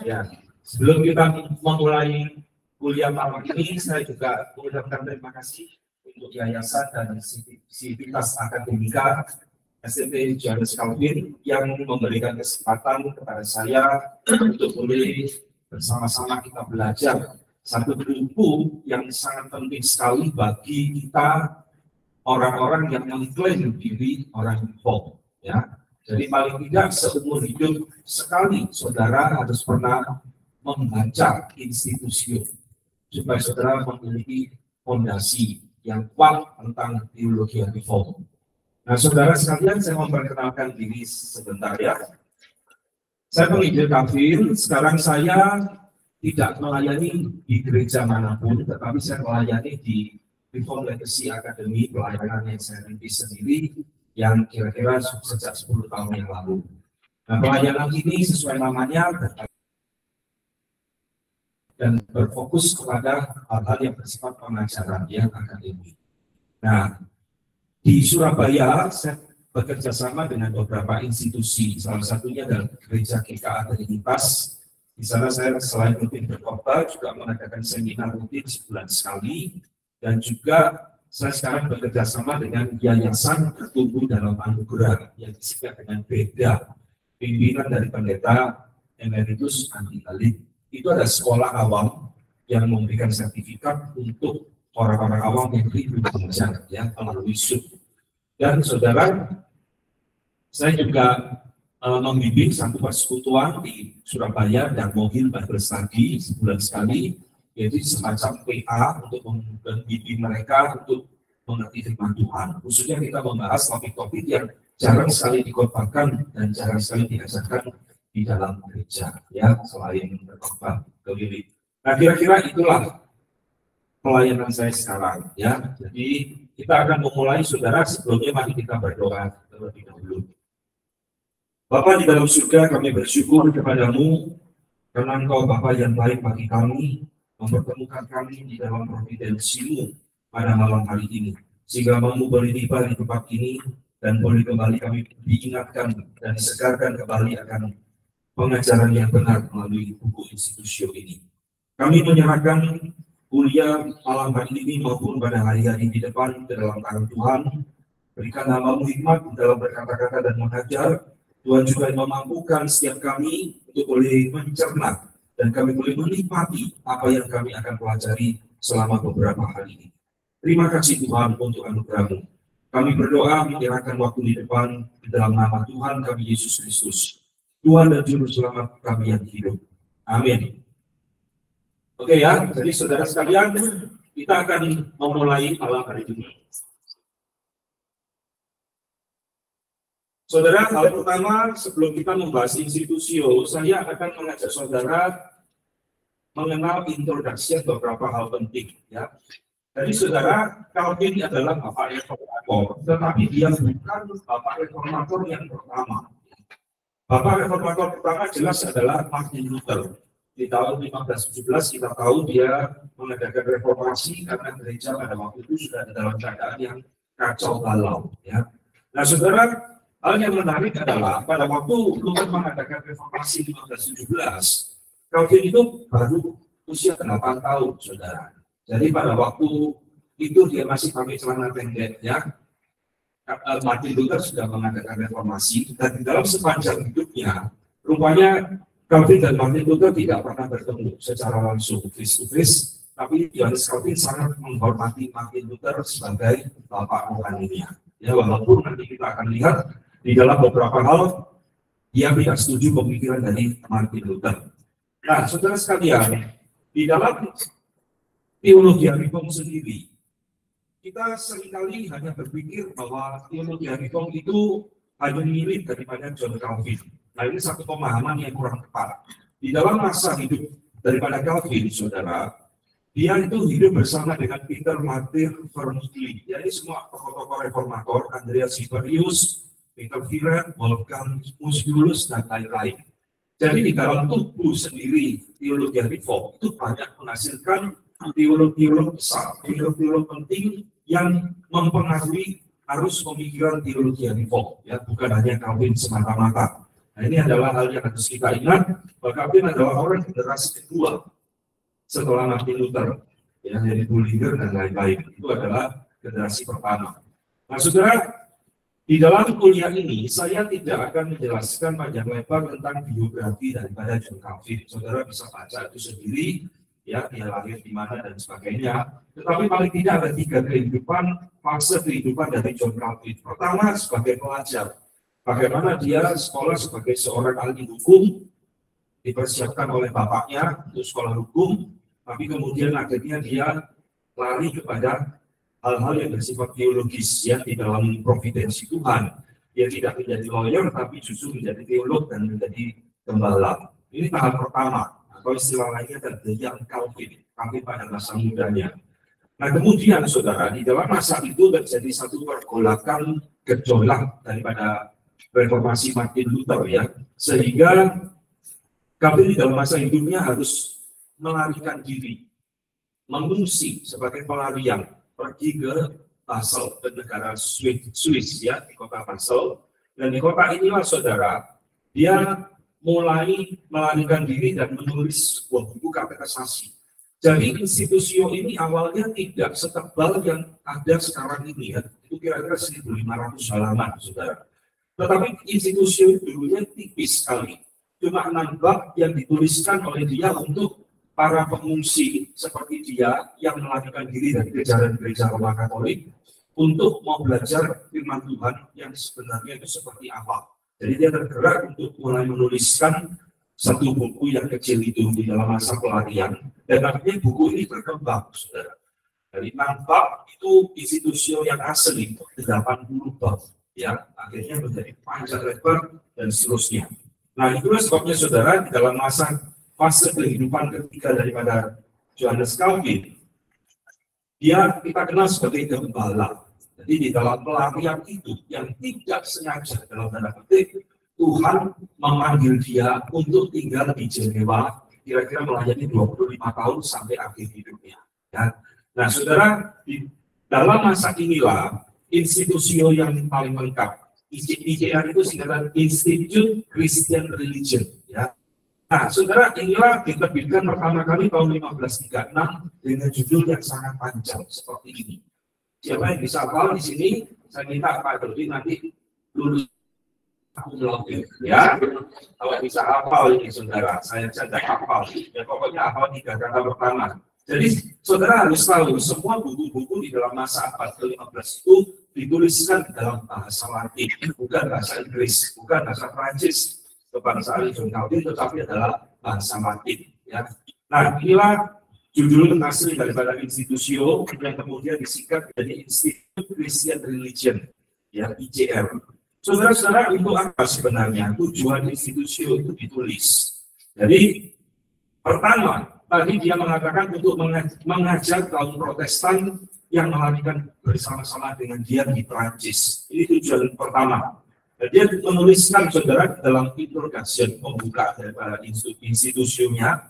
Ya, sebelum kita memulai kuliah malam ini, saya juga mengucapkan terima kasih untuk Yayasan dan Sivitas Akademika SMP Johannes Calvin yang memberikan kesempatan kepada saya untuk boleh bersama-sama kita belajar satu buku yang sangat penting sekali bagi kita orang-orang yang mengklaim diri orang Hong. Ya, jadi paling tidak seumur hidup sekali saudara harus pernah membaca institusi supaya saudara memiliki fondasi yang kuat tentang teologi reform. Nah, saudara sekalian, saya memperkenalkan diri sebentar ya. Saya penginjil Calvin. Sekarang saya tidak melayani di gereja manapun, tetapi saya melayani di Reform Legacy Academy, pelayanan yang saya rintis sendiri, yang kira-kira sejak 10 tahun yang lalu. Nah, pelayanan ini sesuai namanya dan berfokus kepada hal-hal yang bersifat pengajaran yang akademik. Nah, di Surabaya saya bekerja sama dengan beberapa institusi, salah satunya adalah Gereja GKA Trinitas. Di sana saya selain rutin berkhotbah juga mengadakan seminar rutin sebulan sekali, dan juga saya sekarang bekerja sama dengan Yayasan Bertumbuh dalam Anugerah yang disingkat dengan BEDA, pimpinan dari Pendeta Emeritus Andi Halim. Itu ada sekolah awam yang memberikan sertifikat untuk orang-orang awam yang rindu belajar ya melalui SUB. Dan saudara, saya juga membimbing satu persekutuan di Surabaya dan Mohil Bible Study sebulan sekali, yaitu semacam PA untuk membimbing mereka untuk mengerti firman Tuhan. Khususnya kita membahas topik-topik yang jarang sekali dikhotbahkan dan jarang sekali diajarkan di dalam gereja, ya, selain berkhotbah keliling. Nah, kira-kira itulah pelayanan saya sekarang, ya. Jadi kita akan memulai, saudara. Sebelumnya mari kita berdoa terlebih dahulu. Bapa di dalam surga, kami bersyukur kepadamu karena Engkau Bapa yang baik bagi kami, mempertemukan kami di dalam providensi-Mu pada malam hari ini, sehingga mau boleh tiba di tempat ini dan boleh kembali kami diingatkan dan disegarkan kembali akan pengajaran yang benar melalui buku institusi ini. Kami menyerahkan kuliah malam hari ini maupun pada hari-hari di depan ke dalam tangan Tuhan. Berikan nama-Mu hikmat dalam berkata-kata dan mengajar. Tuhan juga memampukan setiap kami untuk boleh mencerna dan kami boleh menikmati apa yang kami akan pelajari selama beberapa hari ini. Terima kasih Tuhan untuk anugerah-Mu. Kami berdoa menyerahkan waktu di depan di dalam nama Tuhan kami Yesus Kristus, Tuhan dan Juru Selamat kami yang hidup. Amin. Oke ya, jadi saudara sekalian, kita akan memulai malam hari ini. Saudara, hal pertama sebelum kita membahas institusio, saya akan mengajak saudara mengenal introduksi beberapa hal penting. Ya. Jadi saudara, Calvin adalah Bapak Reformator, tetapi dia bukan Bapak Reformator yang pertama. Bapak Reformator pertama jelas adalah Martin Luther. Di tahun 1517 kita tahu dia mengadakan reformasi karena gereja pada waktu itu sudah dalam keadaan yang kacau balau. Ya. Nah saudara, hal yang menarik adalah pada waktu Luther mengadakan reformasi 1517, Calvin itu baru usia 8 tahun, saudara. Jadi pada waktu itu dia masih pakai celana pendek, ya. Martin Luther sudah mengadakan reformasi dan di dalam sepanjang hidupnya, rupanya Calvin dan Martin Luther tidak pernah bertemu secara langsung face to face, tapi Johannes Calvin sangat menghormati Martin Luther sebagai bapak rohaninya. Ya, walaupun nanti kita akan lihat di dalam beberapa hal dia tidak setuju pemikiran dari Martin Luther. Nah, saudara sekalian, di dalam teologi reform sendiri, kita seringkali hanya berpikir bahwa teologi reform itu hanya milik daripada John Calvin. Nah, ini satu pemahaman yang kurang tepat. Di dalam masa hidup daripada Calvin, saudara, dia itu hidup bersama dengan Peter Martyr Vermutli. Jadi semua tokoh-tokoh reformator, Andreas Sibelius, Peter Viren, Wolfgang Musculus, dan lain-lain. Jadi di dalam tubuh sendiri teologi reform itu banyak menghasilkan teolog-teolog besar, teolog-teolog penting yang mempengaruhi arus pemikiran teologi reform, ya, bukan hanya Calvin semata-mata. Nah, ini adalah hal yang harus kita ingat, bahwa Calvin adalah orang generasi kedua setelah Martin Luther, ya, jadi Bullinger dan lain-lain. Itu adalah generasi pertama. Nah, saudara, di dalam kuliah ini saya tidak akan menjelaskan panjang lebar tentang biografi daripada John Calvin. Saudara bisa baca itu sendiri, ya, dia lahir di mana dan sebagainya. Tetapi paling tidak ada 3 kehidupan, fase kehidupan dari John Calvin. Pertama, sebagai pelajar. Bagaimana dia sekolah sebagai seorang ahli hukum, dipersiapkan oleh bapaknya untuk sekolah hukum, tapi kemudian akhirnya dia lari kepada hal-hal yang bersifat teologis, ya, di dalam providensi Tuhan. Dia tidak menjadi lawyer, tapi justru menjadi teolog dan menjadi gembala. Ini tahap pertama, atau istilah lainnya adalah yang Calvin pada masa mudanya. Nah, kemudian saudara, di dalam masa itu terjadi satu pergolakan gejolak daripada reformasi Martin Luther, ya, sehingga Calvin di dalam masa hidupnya harus melarikan diri, mengungsi sebagai pelarian, pergi ke Basel, ke negara Swiss, ya, di kota Basel. Dan di kota inilah saudara, dia mulai melarikan diri dan menulis sebuah buku katekisasi. Jadi institusio ini awalnya tidak setebal yang ada sekarang ini, ya. Itu kira-kira 1.500 halaman, saudara. Tetapi institusio dulunya tipis sekali. Cuma 6 bab yang dituliskan oleh dia untuk para pengungsi seperti dia yang melarikan diri dari kejaran gereja Roma Katolik untuk mau belajar firman Tuhan yang sebenarnya itu seperti apa. Jadi dia tergerak untuk mulai menuliskan satu buku yang kecil itu di dalam masa pelarian, dan akhirnya buku ini berkembang, saudara. Dari 6 bab itu institusio yang asli 80 bab, ya, akhirnya menjadi panjang lebar dan seterusnya. Nah, itulah sebabnya saudara, di dalam fase kehidupan ketiga daripada Johannes Calvin, kita kenal sebagai gembala. Jadi di dalam pelarian itu yang tidak sengaja dalam tanda petik, Tuhan memanggil dia untuk tinggal di Jenewa, kira-kira melayani 25 tahun sampai akhir hidupnya. Ya. Nah, saudara, di dalam masa inilah institusio yang paling lengkap. ICR itu singkatan Institute Christian Religion. Ya. Nah, saudara, inilah diterbitkan pertama kali tahun 1536 dengan judul yang sangat panjang seperti ini. Siapa yang bisa hafal di sini? Saya minta Pak Dodi nanti lulus ya. Kalau bisa hafal ini, saudara, saya tidak hafal. Ya, pokoknya hafal 3 kata pertama. Jadi, saudara harus tahu semua buku-buku di dalam masa abad ke-15 itu dituliskan dalam bahasa Latin, bukan bahasa Inggris, bukan bahasa Prancis. Kebangsaan John Calvin, tetapi adalah bahasa Latin. Ya. Nah, inilah judul asli daripada institusio yang kemudian disingkat menjadi Institute Christian Religion, ya, ICR. Saudara-saudara, untuk apa sebenarnya tujuan institusio itu ditulis? Jadi, pertama, tadi dia mengatakan untuk mengajar kaum Protestan yang melarikan bersama-sama dengan dia di Prancis. Ini tujuan pertama. Dia menuliskan, saudara, dalam introduction pembuka daripada institusinya,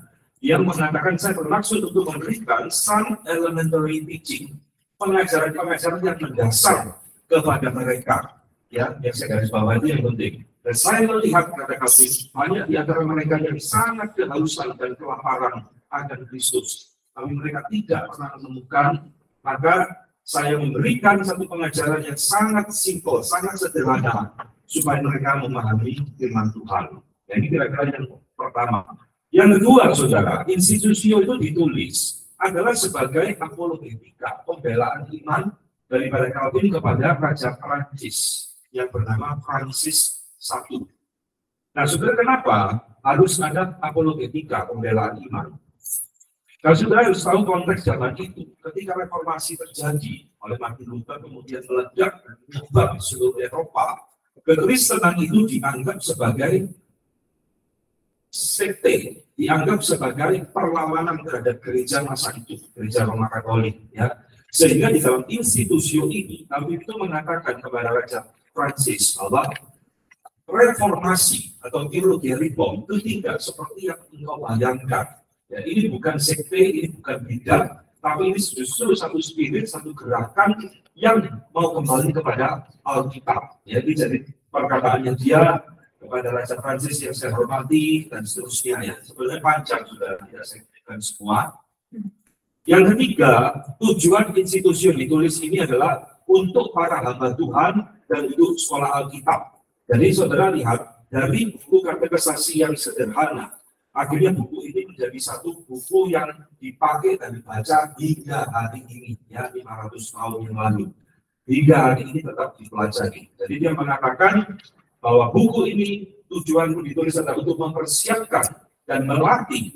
yang mengatakan saya bermaksud untuk memberikan some elementary teaching, pengajaran-pengajaran yang mendasar kepada mereka, ya, yang saya garis bawah itu yang penting. Dan saya melihat, kata Calvin, banyak di antara mereka yang sangat kehausan dan kelaparan akan Kristus, tapi mereka tidak pernah menemukan. Maka saya memberikan satu pengajaran yang sangat simpel, sangat sederhana, supaya mereka memahami firman Tuhan. Jadi kira-kira yang pertama. Yang kedua, saudara, institusio itu ditulis adalah sebagai apologetika, pembelaan iman daripada Calvin kepada Raja Prancis yang bernama Francis I. Nah, saudara, kenapa harus ada apologetika, pembelaan iman? Kalau saudara harus tahu konteks zaman itu, ketika reformasi terjadi oleh Martin Luther, kemudian meledak dan menyebar di seluruh Eropa, kekristenan itu dianggap sebagai sekte, dianggap sebagai perlawanan terhadap gereja masa itu, gereja Roma Katolik, ya. Sehingga di dalam institusio ini, Calvin itu mengatakan kepada Raja Prancis bahwa reformasi atau teologi reform itu tidak seperti yang engkau bayangkan. Ya, ini bukan sekte, ini bukan bidang, tapi ini justru satu spirit, satu gerakan yang mau kembali kepada Alkitab. Ya, jadi perkataan yang dia kepada Raja Prancis yang saya hormati, dan seterusnya ya. Sebenarnya panjang sudah tidak saya berikan semua. Yang ketiga, tujuan institusi yang ditulis ini adalah untuk para hamba Tuhan dan untuk sekolah Alkitab. Jadi saudara lihat, dari buku katekisasi yang sederhana, akhirnya buku ini menjadi satu buku yang dipakai dan dibaca hingga hari ini, ya 500 tahun yang lalu. Hingga hari ini tetap dipelajari. Jadi dia mengatakan bahwa buku ini tujuan ditulis adalah untuk mempersiapkan dan melatih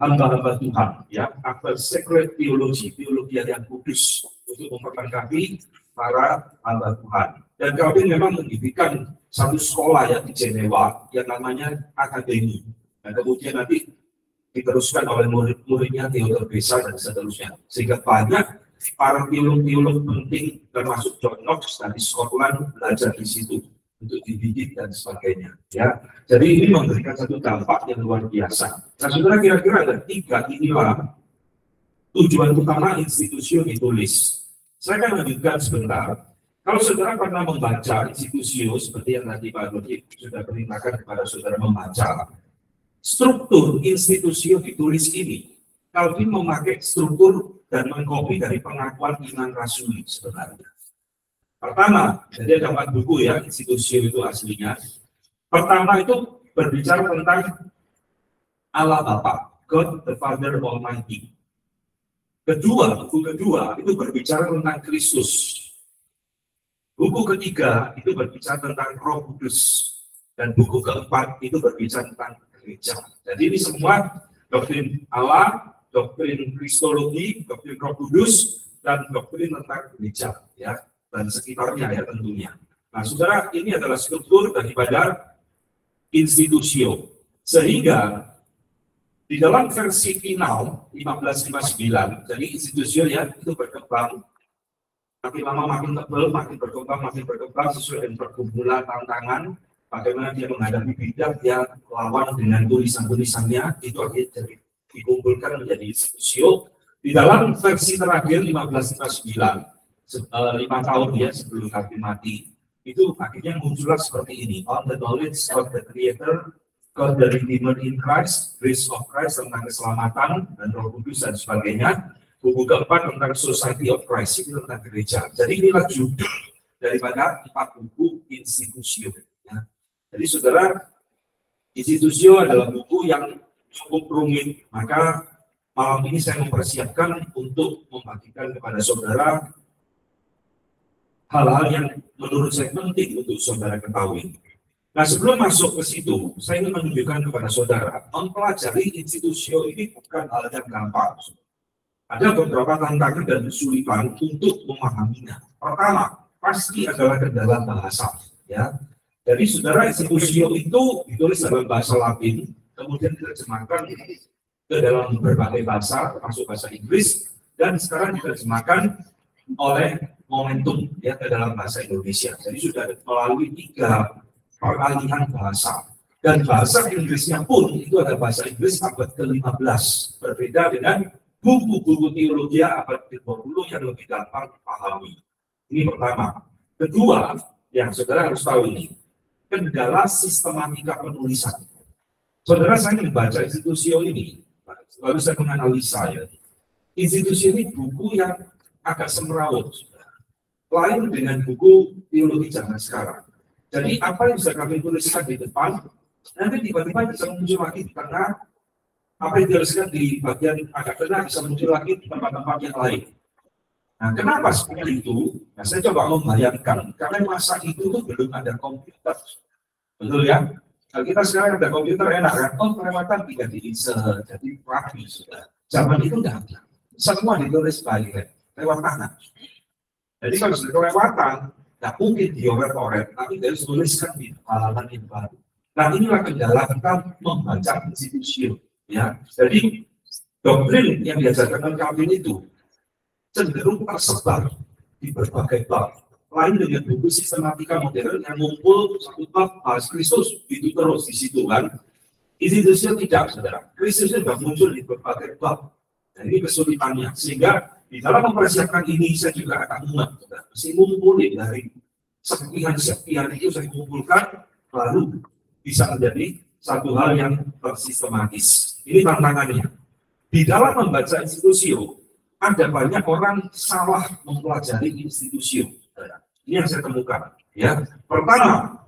hamba-hamba Tuhan, ya, agar sacred teologi yang kudus untuk memperlengkapi para hamba Tuhan. Dan kami memang mendirikan satu sekolah ya di Jenewa yang namanya Akademi. Dan kemudian nanti diteruskan oleh murid-muridnya Theodor Beza dan seterusnya. Sehingga banyak para teolog-teolog penting termasuk John Knox dari Scotland belajar di situ untuk dididik dan sebagainya. Ya, jadi ini memberikan satu dampak yang luar biasa. Nah, saudara kira-kira ada tiga inilah tujuan utama institusi yang ditulis. Saya akan lanjutkan sebentar. Kalau saudara pernah membaca institusi seperti yang tadi Pak Dodi sudah perintahkan kepada saudara membaca, struktur institusi yang ditulis ini, Calvin memakai struktur dan mengkopi dari pengakuan iman rasuli sebenarnya. Pertama, jadi ada 4 buku ya, institusi itu aslinya. Pertama itu berbicara tentang Allah Bapa, God the Father Almighty. Kedua, buku kedua itu berbicara tentang Kristus. Buku ketiga itu berbicara tentang Roh Kudus. Dan buku keempat itu berbicara tentang gereja. Jadi ini semua doktrin Allah, doktrin Kristologi, doktrin Roh Kudus, dan doktrin tentang gereja, ya, dan sekitarnya ya tentunya. Nah, saudara, ini adalah struktur daripada institusio. Sehingga di dalam versi final 1559, jadi institusio ya itu berkembang. Makin lama makin tebal, makin berkembang sesuai dengan perkumpulan tantangan. Bagaimana dia menghadapi bidat yang lawan dengan tulisan-tulisannya, itu akhirnya jadi dikumpulkan menjadi institusio. Di dalam versi terakhir 1559, 5 tahun ya sebelum Calvin mati, itu akhirnya muncullah seperti ini: On the Knowledge of the Creator, God the Redeemer in Christ, Grace of Christ tentang keselamatan dan Roh Kudus dan sebagainya. Buku keempat tentang Society of Christ, itu tentang gereja. Jadi inilah judul daripada 4 buku institusio. Ya. Jadi saudara, institusio adalah buku yang cukup rumit. Maka malam ini saya mempersiapkan untuk membagikan kepada saudara hal-hal yang menurut saya penting untuk saudara ketahui. Nah, sebelum masuk ke situ, saya ingin menunjukkan kepada saudara, mempelajari institusio ini bukan hal yang gampang. Ada beberapa tantangan dan kesulitan untuk memahaminya. Pertama, pasti adalah kendala bahasa. Ya. Jadi saudara, institusio itu ditulis dalam bahasa Latin, kemudian diterjemahkan ke dalam berbagai bahasa, termasuk bahasa Inggris, dan sekarang diterjemahkan oleh Momentum ya ke dalam bahasa Indonesia. Jadi sudah melalui 3 peralihan bahasa. Dan bahasa Inggrisnya pun itu ada bahasa Inggris abad ke-15, berbeda dengan buku-buku teologi abad ke-20 yang lebih gampang dipahami. Ini pertama. Kedua, yang saudara harus tahu ini, kendala sistematika penulisan. Saudara, saya membaca institusio ini, lalu saya menganalisa ya. Institusio ini buku yang agak semrawut, lain dengan buku teologi zaman sekarang. Jadi apa yang bisa kami tuliskan di depan, nanti tiba-tiba bisa muncul lagi di tengah. Apa yang dituliskan di bagian agak tengah bisa muncul lagi di tempat-tempat yang lain. Nah, kenapa seperti itu? Nah, saya coba membayangkan, karena masa itu tuh belum ada komputer. Betul ya? Kalau kita sekarang ada komputer enak kan? Oh, kelewatan tidak diinsert, jadi rapi sudah. Zaman itu enggak ada. Semua ditulis baik, lewat tangan. Jadi kalau sudah kelewatan, nggak mungkin dioret-oret, tapi harus tuliskan di halaman yang baru. Nah, inilah kendala kita membaca institusi. Ya, jadi doktrin yang diajarkan Calvin itu cenderung tersebar di berbagai bab. Lain dengan buku sistematika modern yang ngumpul satu bab bahas Kristus itu terus di situ kan. Institusi tidak, saudara. Kristus sudah muncul di berbagai bab. Dan ini kesulitannya. Sehingga di dalam mempersiapkan ini saya juga akan muat. Mesti ngumpulin dari sekian itu saya kumpulkan, lalu bisa menjadi satu hal yang bersistematis. Ini tantangannya. Di dalam membaca institusio, ada banyak orang salah mempelajari institusio. Ini yang saya temukan. Ya, pertama,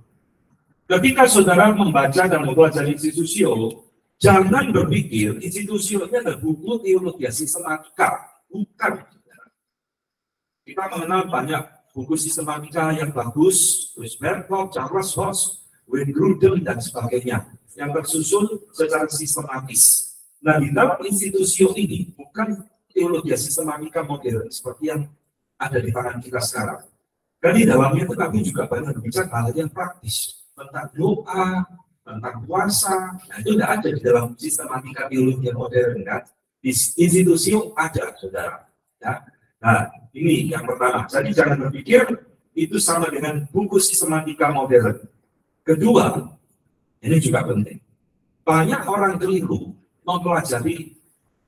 ketika saudara membaca dan mempelajari institusio, jangan berpikir institusio ini ada buku teologi sistematika. Bukan. Kita mengenal banyak buku sistematika yang bagus, Chris Berkhoff, Charles Hodge, Wayne Grudem, dan sebagainya, yang tersusun secara sistematis. Nah, di dalam institusio ini bukan teologi sistematika modern seperti yang ada di tangan kita sekarang. Dan di dalamnya tetapi juga banyak berbicara hal yang praktis tentang doa, tentang puasa. Nah, itu tidak ada di dalam sistematika teologi modern, kan? Di institusio ada, saudara. Ya. Nah, ini yang pertama. Jadi jangan berpikir itu sama dengan buku sistematika modern. Kedua, ini juga penting. Banyak orang keliru mempelajari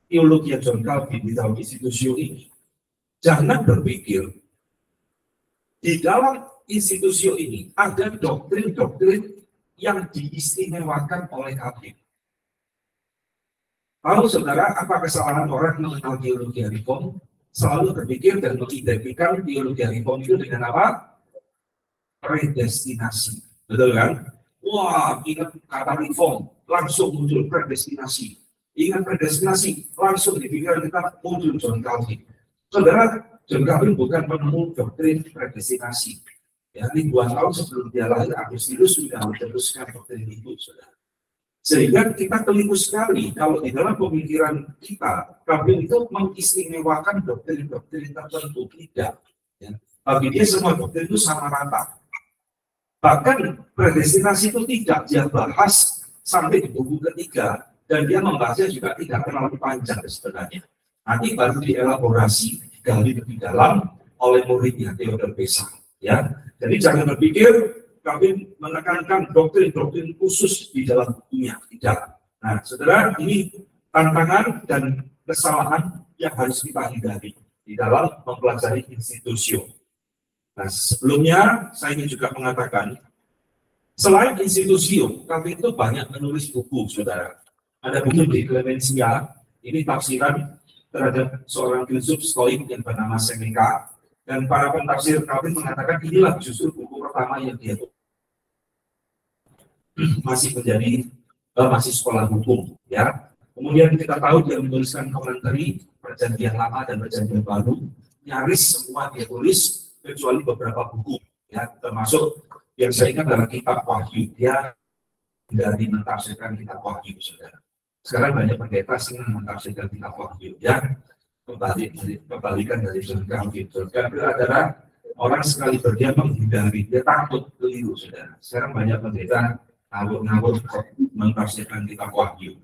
teologi John Calvin di dalam institusio ini. Jangan berpikir di dalam institusio ini ada doktrin-doktrin yang diistimewakan oleh Calvin. Lalu saudara, apa kesalahan orang mengenal teologi reform? Selalu berpikir dan mengidentikan teologi reform itu dengan apa? Predestinasi. Betul kan? Wah, ingat kata reform, langsung muncul predestinasi. Ingat predestinasi, langsung di pikiran kita muncul John Calvin. Saudara, John Calvin bukan penemu doktrin predestinasi. Ya, ribuan tahun sebelum dia lahir, Agustinus sudah meneruskan doktrin itu, saudara. Sehingga kita keliru sekali kalau di dalam pemikiran kita, Calvin itu mengistimewakan doktrin-doktrin tertentu. Tidak. Ya. Bagi dia semua doktrin itu sama rata. Bahkan predestinasi itu tidak dia bahas sampai di buku ketiga, dan dia membahasnya juga tidak terlalu panjang sebenarnya. Nanti baru dielaborasi, digali lebih dalam oleh muridnya Theodor Beza. Ya, jadi jangan berpikir kami menekankan doktrin-doktrin khusus di dalam bukunya, tidak. Nah, saudara, ini tantangan dan kesalahan yang harus kita hindari di dalam mempelajari institusio. Nah, sebelumnya saya ingin juga mengatakan, selain institusio, kami itu banyak menulis buku, saudara. Ada buku di Clemencia, ini tafsiran terhadap seorang filsuf Stoik yang bernama Seneca, dan para pentafsir kami mengatakan inilah justru buku pertama yang dia masih menjadi masih sekolah hukum, ya. Kemudian kita tahu dia menuliskan komentari Perjanjian Lama dan Perjanjian Baru, nyaris semua dia tulis kecuali beberapa buku, ya, termasuk yang saya ingat adalah kitab Wahyu. Dia dari mentafsirkan kitab Wahyu, saudara. Sekarang banyak pendeta senang mentafsirkan kitab Wahyu, ya, kebalikan dari John Calvin. John Calvin adalah orang sekali berdiam menghindari, dia takut keliru, saudara. Sekarang banyak pendeta ngawur-ngawur mentafsirkan kitab Wahyu.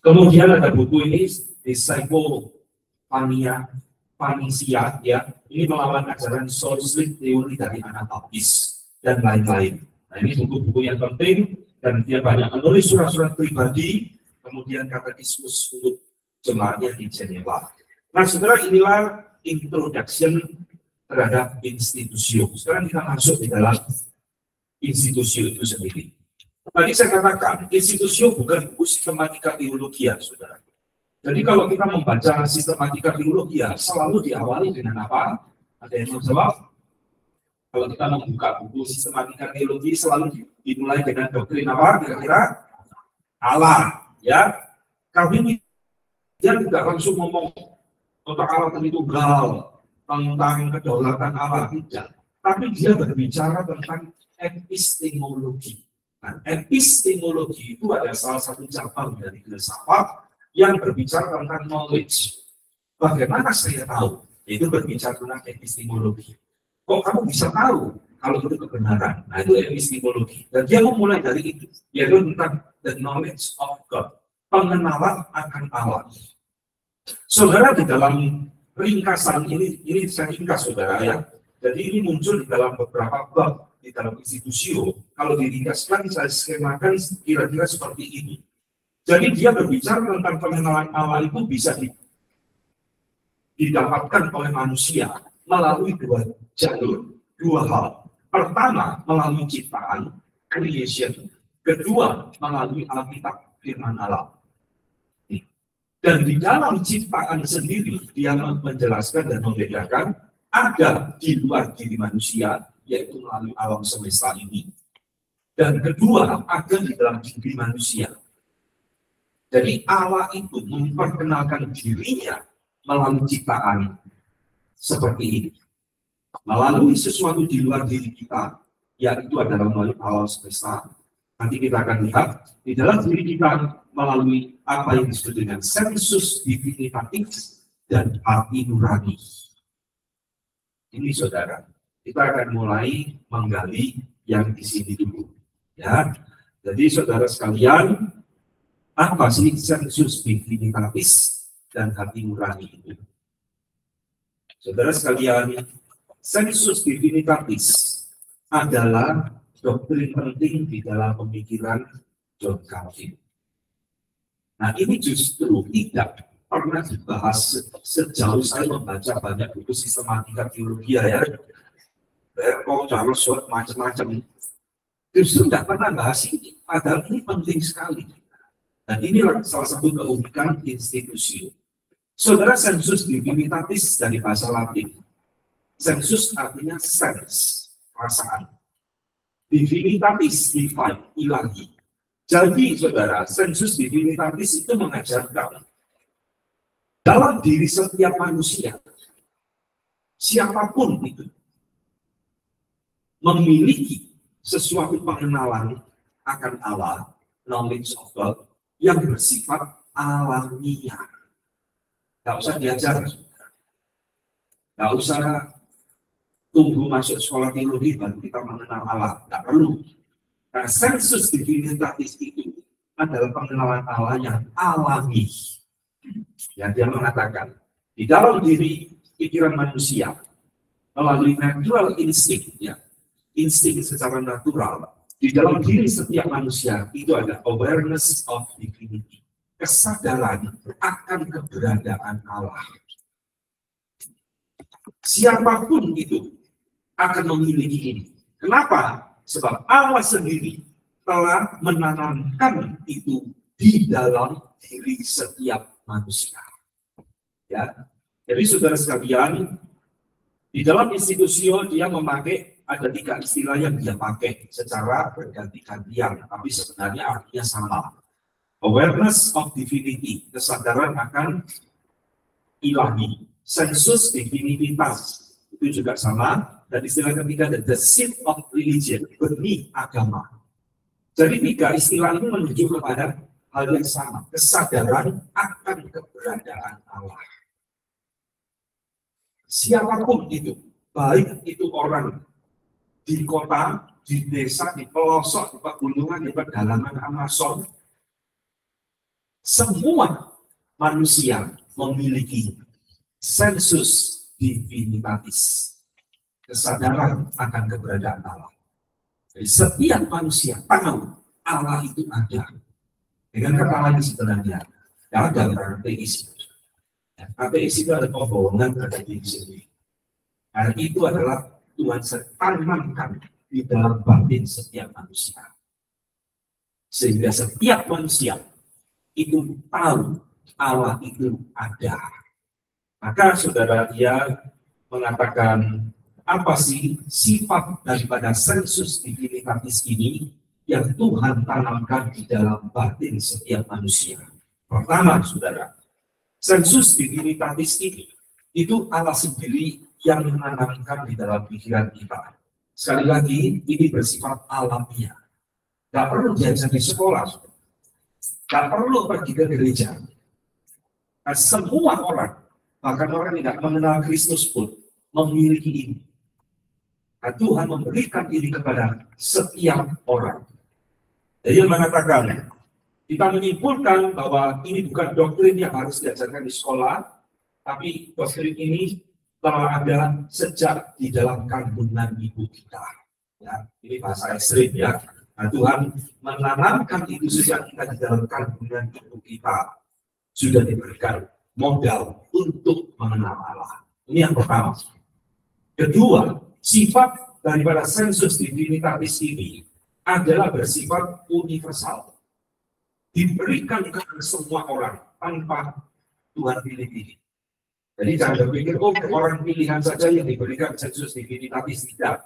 Kemudian ada buku ini, Panisia, ya, ini melawan ajaran solusi teori dari Anabaptis dan lain-lain. Nah, ini buku-buku yang penting dan dia banyak menulis surat-surat pribadi, kemudian katekismus untuk jemaatnya di Jenewa. Nah, saudara, inilah introduction terhadap institusio. Sekarang kita masuk di dalam institusio itu sendiri. Tadi saya katakan, institusio bukan buku sistematika teologi, saudara. Jadi kalau kita membaca sistematika teologi, selalu diawali dengan apa? Ada yang menjawab? Kalau kita membuka buku sistematika teologi, selalu dimulai dengan doktrin apa? Kira-kira Allah, ya. Kami dia tidak langsung ngomong tentang Allah Tritunggal, tentang kedaulatan Allah, tidak. Tapi dia berbicara tentang epistemologi. Nah, epistemologi itu adalah salah satu cabang dari filsafat yang berbicara tentang knowledge. Bagaimana saya tahu? Itu berbicara tentang epistemologi. Kok kamu bisa tahu kalau itu kebenaran? Nah, itu epistemologi. Dan dia memulai dari itu, yaitu tentang the knowledge of God, pengenalan akan Allah. Saudara, di dalam ringkasan ini saya ringkas, saudara, ya. Jadi ini muncul di dalam beberapa bab di dalam institusio. Kalau diringkaskan, saya skemakan kira-kira seperti ini. Jadi dia berbicara tentang pengenalan Allah itu bisa didapatkan oleh manusia melalui dua jalur, dua hal. Pertama, melalui ciptaan, creation. Kedua, melalui Alkitab, firman Allah. Dan di dalam ciptaan sendiri, dia menjelaskan dan membedakan ada di luar diri manusia, yaitu melalui alam semesta ini. Dan kedua, ada di dalam diri manusia. Jadi Allah itu memperkenalkan dirinya melalui ciptaan seperti ini. Melalui sesuatu di luar diri kita, yaitu adalah melalui alam semesta. Nanti kita akan lihat di dalam diri kita melalui apa yang disebut dengan sensus divinitatif dan hati nurani. Ini saudara, kita akan mulai menggali yang di sini dulu. Ya, jadi saudara sekalian, apa sih sensus divinitatif dan hati nurani itu? Saudara sekalian, sensus divinitatif adalah doktrin penting di dalam pemikiran John Calvin. Nah, ini justru tidak pernah dibahas sejauh saya membaca banyak buku sistematika teologi ya. Berko, Charles Schwab, macam-macam. Justru tidak pernah bahas ini, padahal ini penting sekali. Dan inilah salah satu keunikan institusi. Saudara, sensus divinitatis dari bahasa Latin. Sensus artinya sense, perasaan. Divinitatis, divine, ilahi. Jadi, saudara, sensus divinitatis itu mengajarkan dalam diri setiap manusia, siapapun itu, memiliki sesuatu pengenalan akan Allah, knowledge of God, yang bersifat alamiah. Tidak usah diajar, tidak usah tunggu masuk sekolah teologi baru kita mengenal Allah, tidak perlu. Nah, sensus divinitatis itu adalah pengenalan Allah yang alami. Yang dia mengatakan, di dalam diri pikiran manusia, melalui natural instinct, ya, insting secara natural, di dalam diri setiap manusia itu ada awareness of divinity, kesadaran akan keberadaan Allah. Siapapun itu akan memiliki ini. Kenapa? Sebab Allah sendiri telah menanamkan itu di dalam diri setiap manusia. Ya, jadi saudara sekalian, di dalam institusi dia memakai ada 3 istilah yang dia pakai secara berganti-gantian, tapi sebenarnya artinya sama. Awareness of divinity, kesadaran akan ilahi. Sensus divinitas, itu juga sama. Dan istilah ketiga, the seed of religion, benih agama. Jadi 3 istilah ini menuju kepada hal yang sama, kesadaran akan keberadaan Allah. Siapapun itu, baik itu orang di kota, di desa, di pelosok, di pegunungan, di pedalaman Amazon, semua manusia memiliki sensus divinitatis, kesadaran akan keberadaan Allah. Jadi setiap manusia tahu Allah itu ada. Dengan kata lain sebenarnya, tidak ada orang ateis. Ateis itu ada kebohongan terhadap diri sendiri. Karena itu adalah Tuhan tanamkan di dalam batin setiap manusia. Sehingga setiap manusia itu tahu Allah itu ada. Maka saudara, dia mengatakan, apa sih sifat daripada sensus divinitatis ini yang Tuhan tanamkan di dalam batin setiap manusia? Pertama, saudara, sensus divinitatis ini itu Allah sendiri yang menanamkan di dalam pikiran kita. Sekali lagi, ini bersifat alamiah. Tidak perlu diajar di sekolah, tidak perlu pergi ke gereja. Nah, semua orang, bahkan orang yang tidak mengenal Kristus pun memiliki ini. Nah, Tuhan memberikan ini kepada setiap orang. Jadi yang mengatakan, kita menyimpulkan bahwa ini bukan doktrin yang harus diajarkan di sekolah, tapi doktrin ini telah ada sejak di dalam kandungan ibu kita. Ya, ini bahasa ekstrim ya. Nah, Tuhan menanamkan itu sejak kita di dalam kandungan ibu kita. Sudah diberikan modal untuk mengenal Allah. Ini yang pertama. Kedua, sifat daripada sensus divinitatis ini adalah bersifat universal, diberikan kepada semua orang tanpa Tuhan pilih-pilih. Jadi jangan berpikir, oh orang pilihan saja yang diberikan sensus divinitatis. Tidak.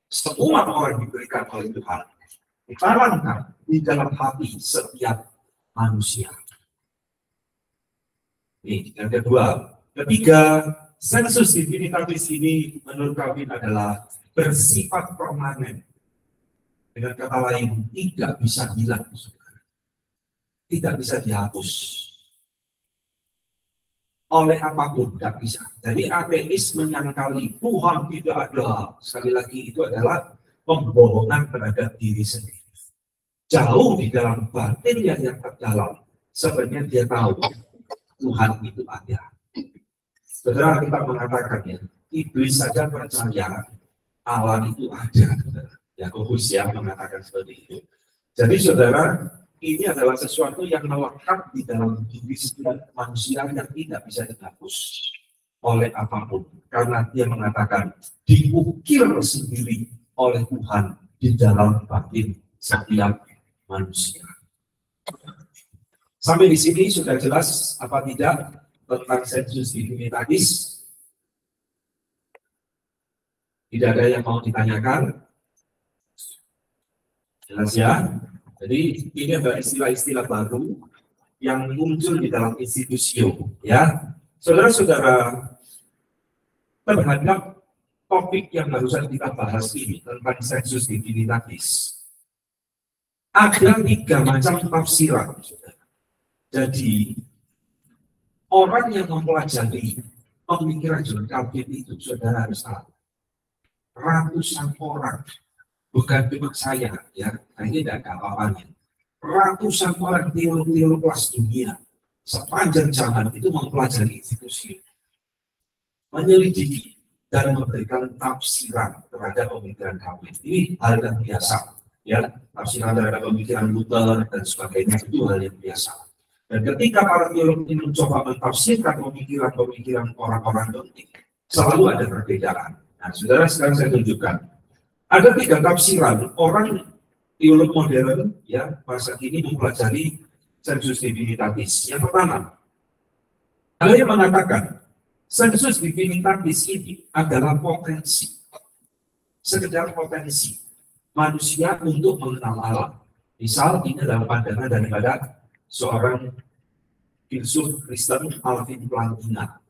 Semua orang diberikan oleh Tuhan. Ditanamkan di dalam hati setiap manusia. Ini yang kedua. Ketiga, sensus divinitatis ini menurut kami adalah bersifat permanen. Dengan kata lain, tidak bisa hilang. Tidak bisa dihapus oleh apapun, tidak bisa. Jadi ateis menyangkali Tuhan tidak ada. Sekali lagi itu adalah pembohongan terhadap diri sendiri. Jauh di dalam batinnya yang terdalam, sebenarnya dia tahu Tuhan itu ada. Saudara, kita mengatakan ya, iblis saja percaya Allah itu ada. Yakobus yang mengatakan seperti itu. Jadi saudara, ini adalah sesuatu yang melekat di dalam diri setiap manusia yang tidak bisa dihapus oleh apapun. Karena dia mengatakan diukir sendiri oleh Tuhan di dalam batin setiap manusia. Sampai di sini sudah jelas apa tidak tentang sensus divinitatis? Tidak ada yang mau ditanyakan? Jelas ya? Jadi ini adalah istilah-istilah baru yang muncul di dalam institusio, ya, saudara-saudara. Terhadap topik yang barusan kita bahas ini tentang sensus divinitatis, ada 3 macam tafsiran. Jadi orang yang mempelajari pemikiran John Calvin itu, saudara harus tahu, ratusan orang. Bukan cuma saya, ya, ini tidak ada apa-apanya. Ratusan orang teolog-teolog kelas dunia sepanjang zaman itu mempelajari institusi, menyelidiki dan memberikan tafsiran terhadap pemikiran Calvin. Ini hal yang biasa, ya. Tafsiran terhadap pemikiran Luther dan sebagainya itu hal yang biasa. Dan ketika para teolog ini mencoba mentafsirkan pemikiran orang-orang penting, selalu ada perbedaan. Nah, saudara, sekarang saya tunjukkan. Ada 3 tafsiran orang teolog modern, ya, masa kini mempelajari sensus divinitatis. Yang pertama, ada yang mengatakan sensus divinitatis ini adalah potensi, sekedar potensi manusia untuk mengenal Allah. Misal ini adalah pandangan daripada seorang filsuf Kristen, Alvin Plantinga.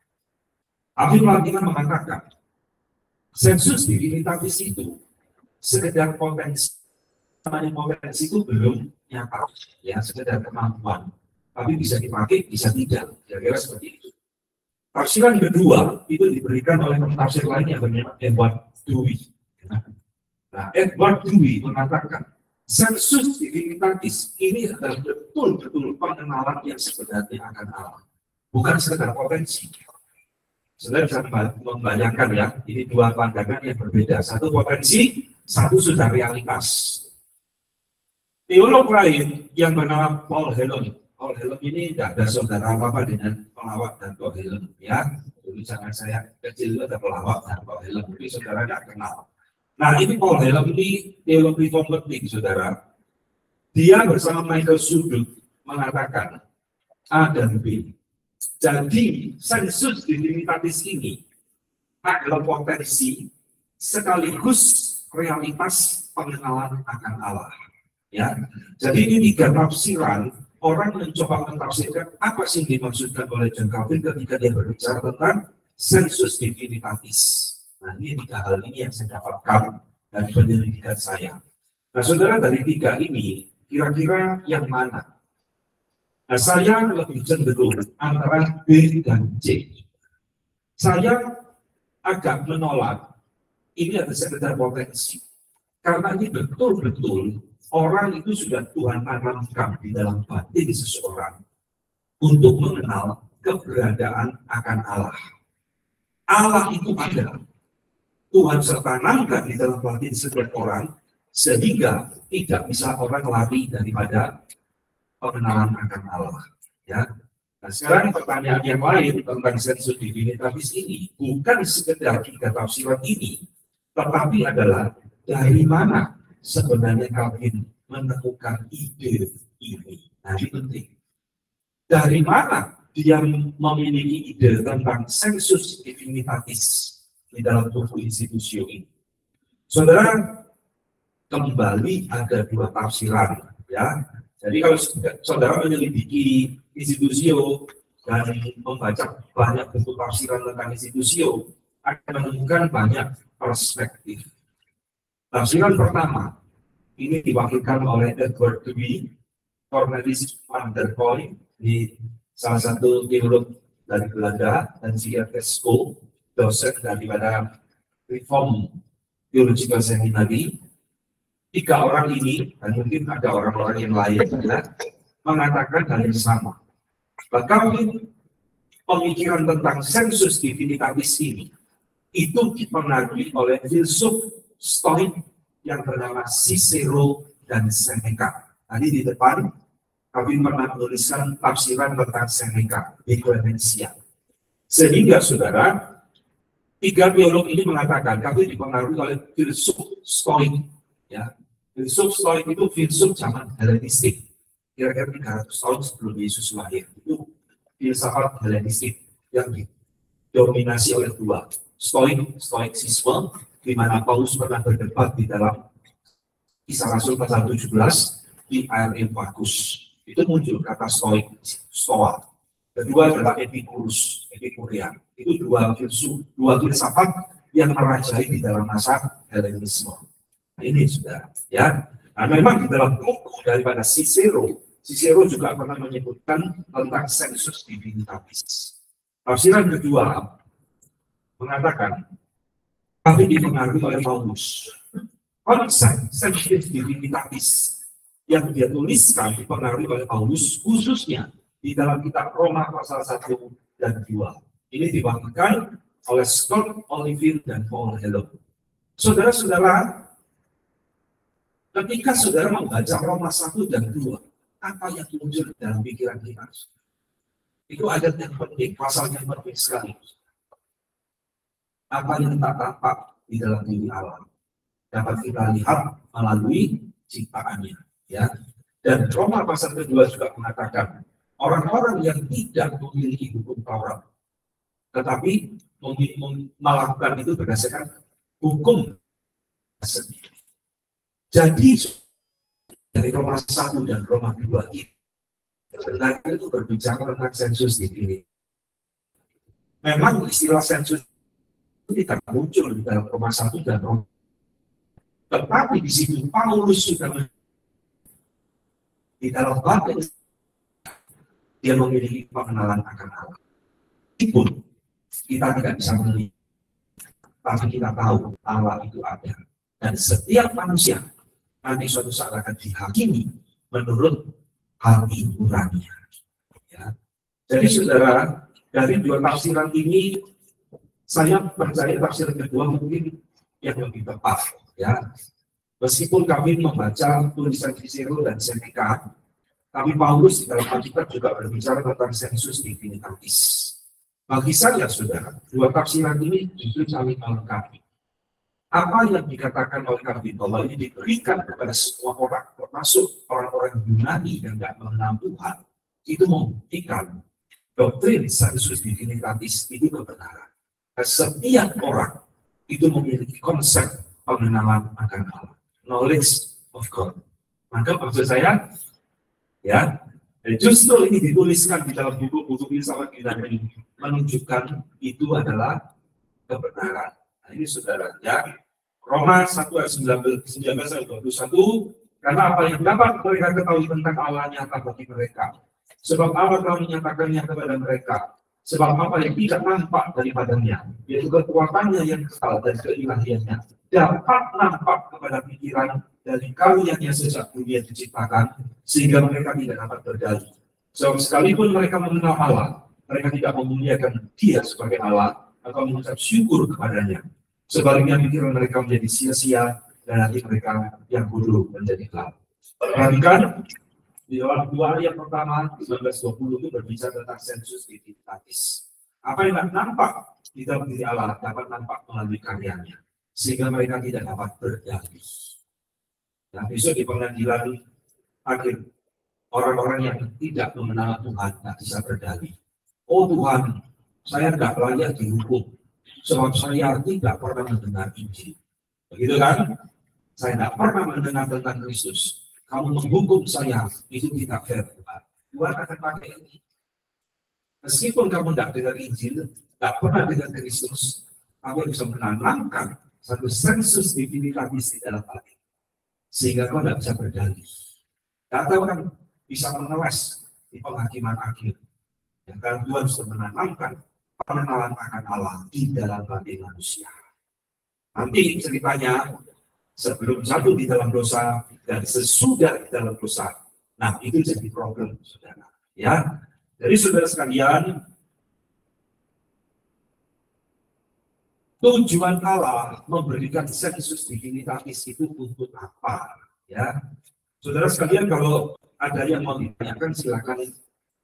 Alvin Plantinga mengatakan sensus divinitatis itu sekedar potensi. Namanya potensi itu belum nyata, ya, sekedar kemampuan. Tapi bisa dipakai, bisa tidak. Kira-kira seperti itu. Tafsiran kedua itu diberikan oleh tafsir lain yang bernama Edward Dewey. Nah, Edward Dewey mengatakan sensus divinitatis ini adalah betul-betul pengenalan yang sebenarnya akan Allah, bukan sekedar potensi. Saudara bisa membayangkan ya, ini 2 pandangan yang berbeda. Satu potensi, satu sudah realitas. Teolog lain yang bernama Paul Hellon. Paul Hellon ini tidak ada saudara apa-apa dengan pelawak dan Paul Hellon, ya. Tulisan saya kecil itu ada pelawak dan Paul Hellon, tapi saudara tidak kenal. Nah, ini Paul Hellon ini teolog reform penting, saudara. Dia bersama Michael Sudduth mengatakan A dan B. Jadi sensus divinitatis ini adalah potensi sekaligus realitas pengenalan akan Allah. Ya, jadi ini 3 tafsiran. Orang mencoba mentafsirkan apa sih dimaksudkan oleh John Calvin ketika dia berbicara tentang sensus divinitatis. Nah, ini 3 hal ini yang saya dapatkan dari penyelidikan saya. Nah, saudara, dari 3 ini kira-kira yang mana? Nah, saya lebih cenderung antara B dan C. Saya agak menolak ini ada sekedar potensi. Karena ini betul-betul orang itu sudah Tuhan tanamkan di dalam batin seseorang untuk mengenal keberadaan akan Allah. Allah itu ada. Tuhan tanamkan di dalam batin setiap orang sehingga tidak bisa orang lari daripada pengenalan akan Allah. Ya. Nah, sekarang pertanyaan yang lain tentang sensus divinitatis ini bukan sekedar 3 tafsiran ini, tetapi adalah dari mana sebenarnya Calvin menemukan ide ini? Nah, ini penting. Dari mana dia memiliki ide tentang sensus divinitatis di dalam buku Institutio ini? Saudara, kembali ada dua tafsiran, ya. Jadi kalau saudara menyelidiki Institutio dan membaca banyak bentuk tafsiran tentang Institutio, akan menemukan banyak perspektif. Tafsiran pertama ini diwakilkan oleh Edward Dewey, Cornelis van der Kooi, di salah satu teolog dari Belanda, dan C.R. Tesco, dosen daripada Reform Theological Seminary. Tiga orang ini, dan mungkin ada orang-orang yang lain, ya, mengatakan hal yang sama. Bahkan pemikiran tentang sensus divinitatis ini itu dipengaruhi oleh filsuf Stoik yang bernama Cicero dan Seneca. Tadi di depan kami pernah menuliskan tafsiran tentang Seneca di Clementia. Sehingga saudara, tiga teolog ini mengatakan kami dipengaruhi oleh filsuf Stoik. Ya, filsuf Stoik itu filsuf zaman Helenistik, kira-kira 300 tahun sebelum Yesus lahir. Itu filsafat Helenistik yang didominasi oleh dua, Stoicisme, di mana Paulus pernah berdebat di dalam Kisah Rasul pasal 17 di ayat yang bagus. Itu muncul kata Stoa. Kedua adalah Epikurean. Itu dua filsafat yang merajai di dalam masa Helenisme. Nah, ini sudah, ya. Nah, memang di dalam buku daripada Cicero juga pernah menyebutkan tentang sensus divinitatis. Tafsiran kedua mengatakan kami dipengaruhi oleh Paulus. Konsep sensus divinitatis yang dia tuliskan dipengaruhi oleh Paulus, khususnya di dalam kitab Roma pasal 1 dan 2. Ini dibagikan oleh Scott Oliver dan Paul Hello. Saudara-saudara, ketika saudara membaca Roma 1 dan 2, apa yang muncul dalam pikiran kita? Itu ayat yang penting, pasal yang penting sekali. Apa yang tak tampak di dalam diri Allah dapat kita lihat melalui ciptaannya, ya. Dan Roma pasal kedua juga mengatakan orang-orang yang tidak memiliki hukum Taurat, tetapi melakukan itu berdasarkan hukum sendiri. Jadi dari Roma 1 dan Roma 2 sebenarnya itu berbicara tentang sensus diri. Memang istilah sensus itu tidak muncul di dalam Roma 1 dan Roma, tetapi di situ Paulus sudah di dalam batin dia memiliki pengenalan akan Allah. Meskipun kita tidak bisa melihat, tapi kita tahu Allah itu ada. Dan setiap manusia nanti suatu saat akan dihakimi menurut hati nuraninya. Ya. Jadi saudara, dari dua tafsiran ini, saya percaya tafsiran kedua mungkin yang lebih tepat. Ya. Meskipun kami membaca tulisan Cicero dan Seneca, tapi Paulus di dalam Alkitab juga berbicara tentang sensus divinitatis. Bagi saya, saudara, dua tafsiran ini justru saling melengkapi. Apa yang dikatakan oleh Calvin bahwa ini diberikan kepada semua orang, termasuk orang-orang Yunani yang tidak mengenal Tuhan, itu membuktikan doktrin sensus divinitatis itu kebenaran. Dan setiap orang itu memiliki konsep pengenalan akan Allah, knowledge of God. Maka maksud saya, ya, justru ini dituliskan di dalam buku-buku filsafat Yunani menunjukkan itu adalah kebenaran. Nah, ini saudara, ya. Roma 1 ayat 19-21, karena apa yang dapat mereka ketahui tentang Allah nyata bagi mereka. Sebab Allah telah menyatakannya kepada mereka. Sebab apa yang tidak nampak daripadanya, yaitu kekuatannya yang kekal dan keilahiannya, dapat nampak kepada pikiran dari karunia-Nya sejak dunia diciptakan, sehingga mereka tidak dapat berdalih. Sebab sekalipun mereka mengenal Allah, mereka tidak memuliakan Dia sebagai Allah atau mengucap syukur kepadanya. Sebaliknya pikiran mereka menjadi sia-sia dan hati mereka yang bodoh menjadi gelap. Perhatikan di dalam dua ayat pertama 19-20 itu berbicara tentang sensus divinitatis. Apa yang tidak nampak di dalam diri Allah dapat nampak melalui karyanya, sehingga mereka tidak dapat berdalih. Nah, besok di pengadilan akhir, orang-orang yang tidak mengenal Tuhan tak bisa berdalih. Oh Tuhan, saya tidak layak dihukum, sebab saya tidak pernah mendengar Injil. Begitu kan? Saya tidak pernah mendengar tentang Kristus. Kamu menghukum saya, itu tidak fair. Tuhan akan pakai ini. Meskipun kamu tidak dengar Injil, tidak pernah dengar Kristus, kamu bisa menanamkan satu sensus divinitatis di dalam hati, sehingga kau tidak bisa berdalih. Kata orang bisa mengelas di penghakiman akhir. Dan karena Tuhan sudah menanamkan pengenalan akan Allah di dalam hati manusia. Nanti ceritanya sebelum jatuh di dalam dosa dan sesudah di dalam dosa. Nah, itu jadi problem, saudara. Ya, jadi saudara sekalian, tujuan Allah memberikan sensus divinitatis itu untuk apa? Ya, saudara sekalian, kalau ada yang mau ditanyakan, silakan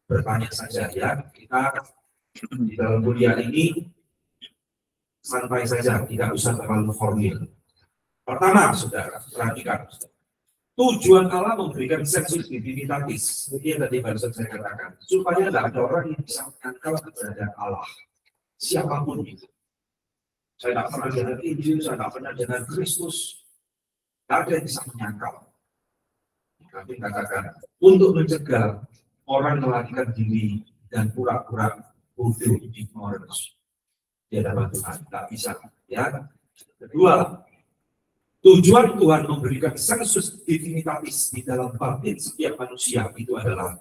bertanya saja ya. Kita di dalam kuliah ini santai saja, tidak usah terlalu formal. Pertama, saudara, perhatikan. Tujuan Allah memberikan sensus divinitatis, seperti yang tadi barusan saya katakan, supaya tidak ada orang yang bisa menangkal keberadaan Allah, siapapun itu. Saya tidak pernah dengar Injil, saya tidak pernah dengar Kristus, tidak ada yang bisa menyangkal. Kami katakan, untuk mencegah orang melarikan diri dan pura-pura bodoh ignorance di hadapan Tuhan, tidak bisa. Ya. Kedua, tujuan Tuhan memberikan sensus divinitatis di dalam batin setiap manusia itu adalah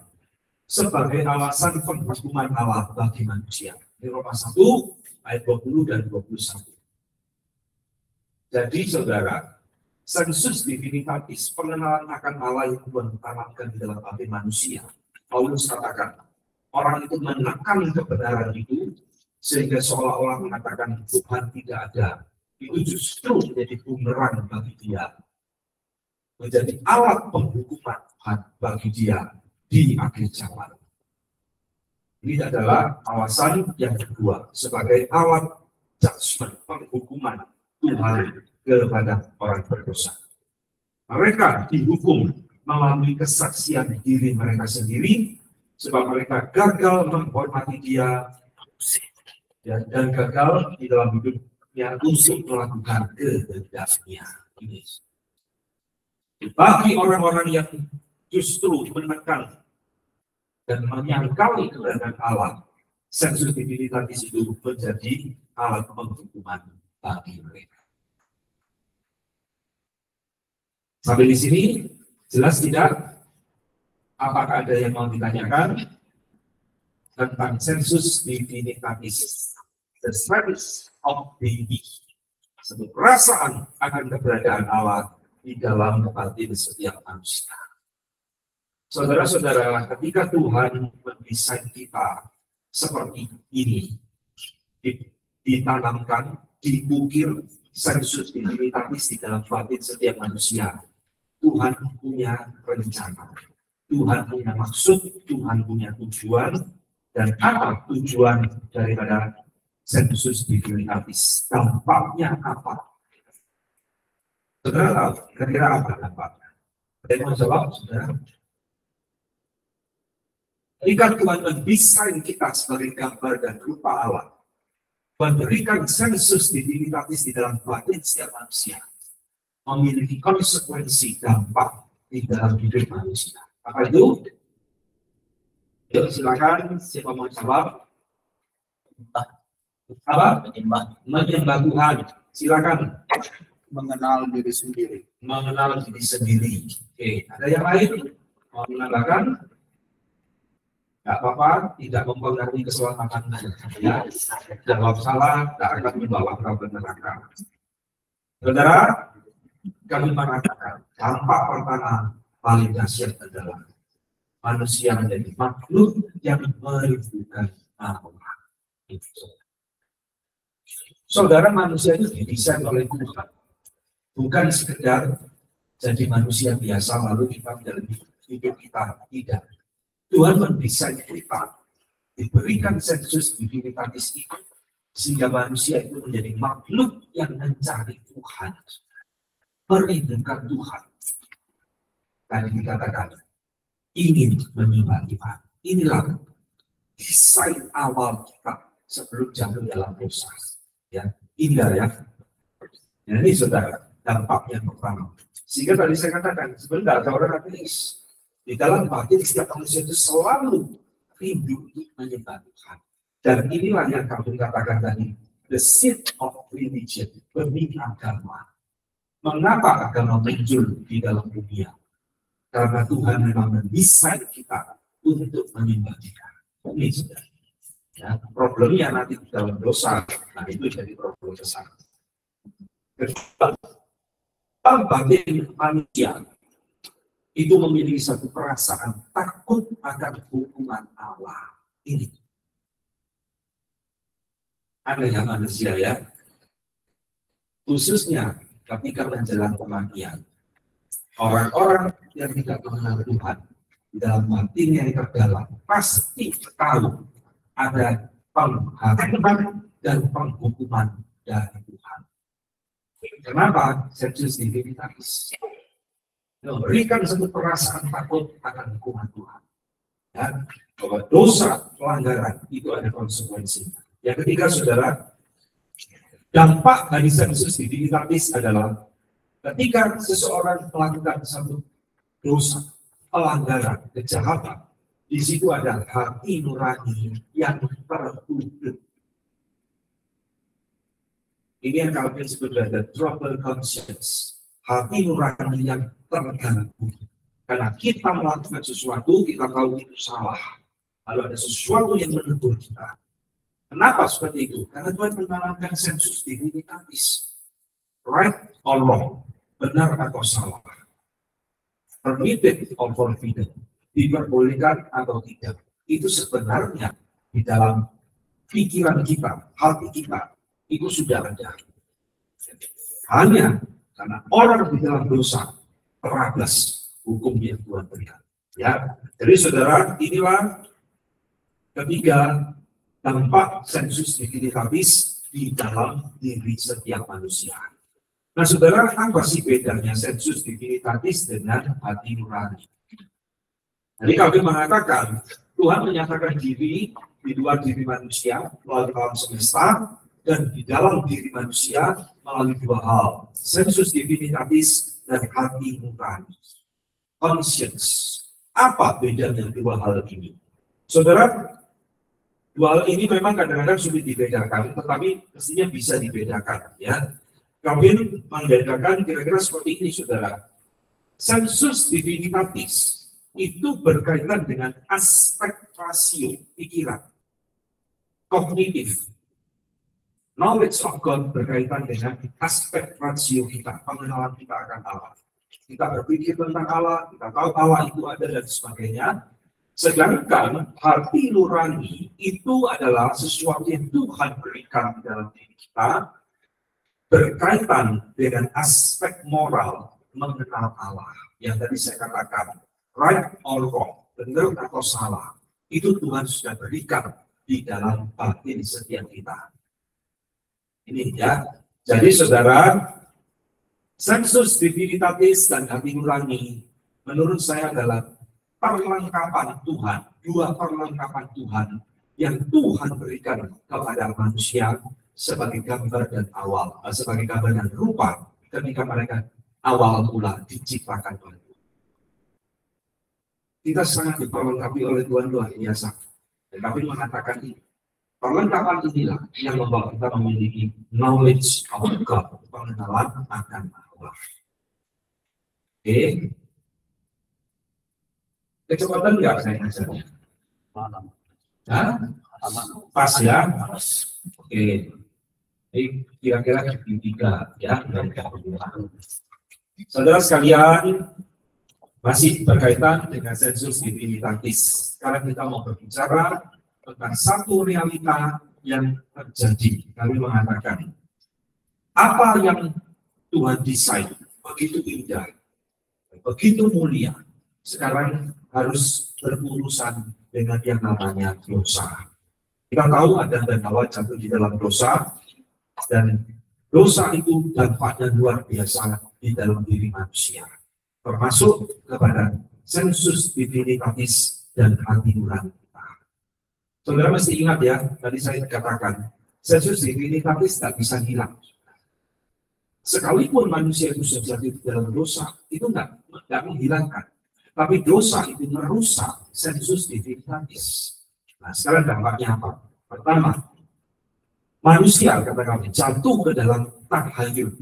sebagai alasan penghukuman Allah bagi manusia. Di Roma 1 ayat 20 dan 21. Jadi saudara, sensus divinitatis, pengenalan akan Allah yang Tuhan tanamkan di dalam batin manusia. Paulus katakan, orang itu menekan kebenaran itu sehingga seolah-olah mengatakan Tuhan tidak ada. Itu justru menjadi bumerang bagi dia, menjadi alat penghukuman bagi dia di akhir zaman. Ini adalah alasan yang kedua, sebagai alat judgment, penghukuman Tuhan kepada orang berdosa. Mereka dihukum melalui kesaksian diri mereka sendiri, sebab mereka gagal menghormati dia dan gagal di dalam hidup yang untuk melakukan kehendaknya. Bagi orang-orang yang justru menekan dan menyangkali keberadaan Allah, sensus divinitatis itu menjadi alat penghukuman bagi mereka. Sampai di sini jelas tidak? Apakah ada yang mau ditanyakan tentang sensus divinitatis? The status of being, sebuah perasaan akan keberadaan Allah di dalam batin setiap manusia. Saudara-saudara, ketika Tuhan mendesain kita seperti ini, ditanamkan, dibukir sensus divinitatis di dalam batin setiap manusia, Tuhan punya rencana, Tuhan punya maksud, Tuhan punya tujuan, dan apa tujuan daripada sensus divinitatis? Dampaknya apa? Saudara tahu kira-kira apa dampaknya? Ada yang mau jawab, saudara? Ketika Tuhan mendesain kita sebagai gambar dan rupa Allah, memberikan sensus divinitatis di dalam batin setiap manusia, memiliki konsekuensi dampak di dalam hidup manusia. Apa itu? Yuk silakan, siapa mau jawab? Apa? Menyembah Tuhan. Silakan. Mengenal diri sendiri. Mengenal diri sendiri. Oke, ada yang lain mau menambahkan? Tidak apa-apa, tidak mempengaruhi keselamatan. Ya, jawab salah, tidak akan membawa kau ke neraka. Saudara, kami mengatakan dampak pertama paling dahsyat adalah manusia menjadi makhluk yang merindukan Allah. Saudara, manusia itu didesain oleh Tuhan, bukan sekedar jadi manusia biasa lalu kita menjalani hidup kita, tidak. Tuhan mendesain kita, diberikan sensus divinitatis itu, sehingga manusia itu menjadi makhluk yang mencari Tuhan, merindukan Tuhan. tadi dikatakan ingin menyembah Tuhan. Inilah desain awal kita sebelum jatuh dalam dosa. Ya, indah ya. Ini saudara, dampak yang pertama. Sehingga tadi saya katakan, sebenarnya ada orang ateis. Di dalam batin setiap manusia itu selalu rindu untuk menyembah Tuhan. Dan inilah yang kami katakan tadi, the seed of religion, benih agama. Mengapa agama muncul di dalam dunia? Karena Tuhan memang mendesain kita untuk menyembah Dia. Ini sudah. Ya, problemnya nanti di dalam dosa, nah itu jadi problem besar. Dalam batin manusia itu memiliki satu perasaan takut akan hukuman Allah. Ini ada yang manusia ya, khususnya ketika menjelang kematian. Orang-orang yang tidak mengenal Tuhan di dalam batinnya yang terdalam pasti tahu ada penghakiman dan penghukuman dari Tuhan. Kenapa? Sensus divinitatis memberikan satu perasaan takut akan hukuman Tuhan. Ya, bahwa dosa, pelanggaran itu ada konsekuensinya. Yang ketiga, saudara, dampak dari sensus divinitatis adalah ketika seseorang melakukan satu dosa, pelanggaran, kejahatan, di situ ada hati nurani yang tertutup. Ini yang kami sebut ada trouble conscience, hati nurani yang terganggu. Karena kita melakukan sesuatu, kita tahu itu salah. Lalu ada sesuatu yang menegur kita. Kenapa seperti itu? Karena Tuhan menanamkan sensus divinitatis. Right or wrong, benar atau salah. Permitted or forbidden, diperbolehkan atau tidak. Itu sebenarnya di dalam pikiran kita, hati kita, itu sudah ada. Hanya karena orang di dalam dosa terabas hukum yang Tuhan berikan. Ya, jadi saudara, inilah ketiga dampak sensus divinitatis di dalam diri setiap manusia. Nah, saudara, apa sih bedanya sensus divinitatis dengan hati nurani? Jadi kami mengatakan Tuhan menyatakan diri di luar diri manusia melalui alam semesta dan di dalam diri manusia melalui dua hal, sensus divinitatis dan hati nurani. Conscience. Apa bedanya dua hal ini? Saudara, dua hal ini memang kadang-kadang sulit dibedakan, tetapi mestinya bisa dibedakan. Ya, kami membedakan kira-kira seperti ini, saudara. Sensus divinitatis itu berkaitan dengan aspek rasio pikiran, kognitif. Knowledge of God berkaitan dengan aspek rasio kita, pengenalan kita akan Allah. Kita berpikir tentang Allah, kita tahu Allah itu ada dan sebagainya. Sedangkan hati nurani itu adalah sesuatu yang Tuhan berikan di dalam diri kita, berkaitan dengan aspek moral mengenal Allah. Yang tadi saya katakan, right or wrong, benar atau salah, itu Tuhan sudah berikan di dalam batin setiap kita. Ini ya. Jadi saudara, sensus divinitatis dan hati nurani menurut saya adalah perlengkapan Tuhan, dua perlengkapan Tuhan yang Tuhan berikan kepada manusia sebagai gambar dan awal, sebagai gambar dan rupa ketika mereka awal mula diciptakan oleh Tuhan. Kita sangat diperlengkapi oleh Tuhan luar biasa. Dan kami mengatakan ini. Perlengkapan inilah yang membawa kita memiliki knowledge of God, pengenalan akan Allah. Oke. Kecepatan enggak saya ajarnya? Pas ya? Oke. Ini kira-kira tiga ya. Saudara sekalian, masih berkaitan dengan sensus divinitatis. Sekarang kita mau berbicara tentang satu realita yang terjadi. Kami mengatakan, apa yang Tuhan desain begitu indah, begitu mulia, sekarang harus berurusan dengan yang namanya dosa. Kita tahu Adam dan Hawa jatuh di dalam dosa, dan dosa itu dampaknya luar biasa di dalam diri manusia. termasuk kepada sensus divinitatis dan hati nurani kita. Saudara mesti ingat ya, tadi saya katakan, sensus divinitatis tak bisa hilang. Sekalipun manusia itu terjadi dalam dosa, itu nggak menghilangkan. Tapi dosa itu merusak sensus divinitatis. Nah, sekarang dampaknya apa? Pertama, manusia kata kami jatuh ke dalam takhayul,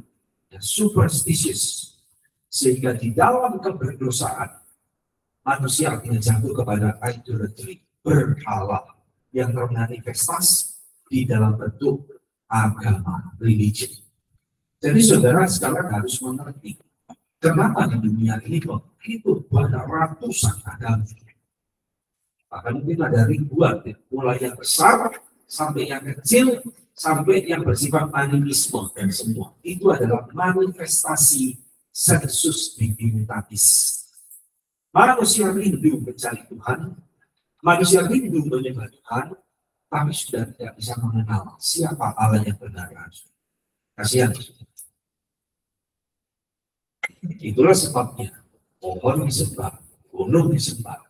superstitious, sehingga di dalam keberdosaan manusia akhirnya jatuh kepada idolatry, berhala yang termanifestasi di dalam bentuk agama, religion. Jadi saudara sekarang harus mengerti kenapa di dunia ini begitu banyak ratusan agama. Bahkan mungkin ada ribuan, mulai yang besar sampai yang kecil, sampai yang bersifat animisme dan semua. Itu adalah manifestasi sensus divinitatis. Manusia rindu mencari Tuhan, manusia rindu menyembah Tuhan, tapi sudah tidak bisa mengenal siapa Allah yang benar. Kasihan. Itulah sebabnya pohon disembah, gunung disembah,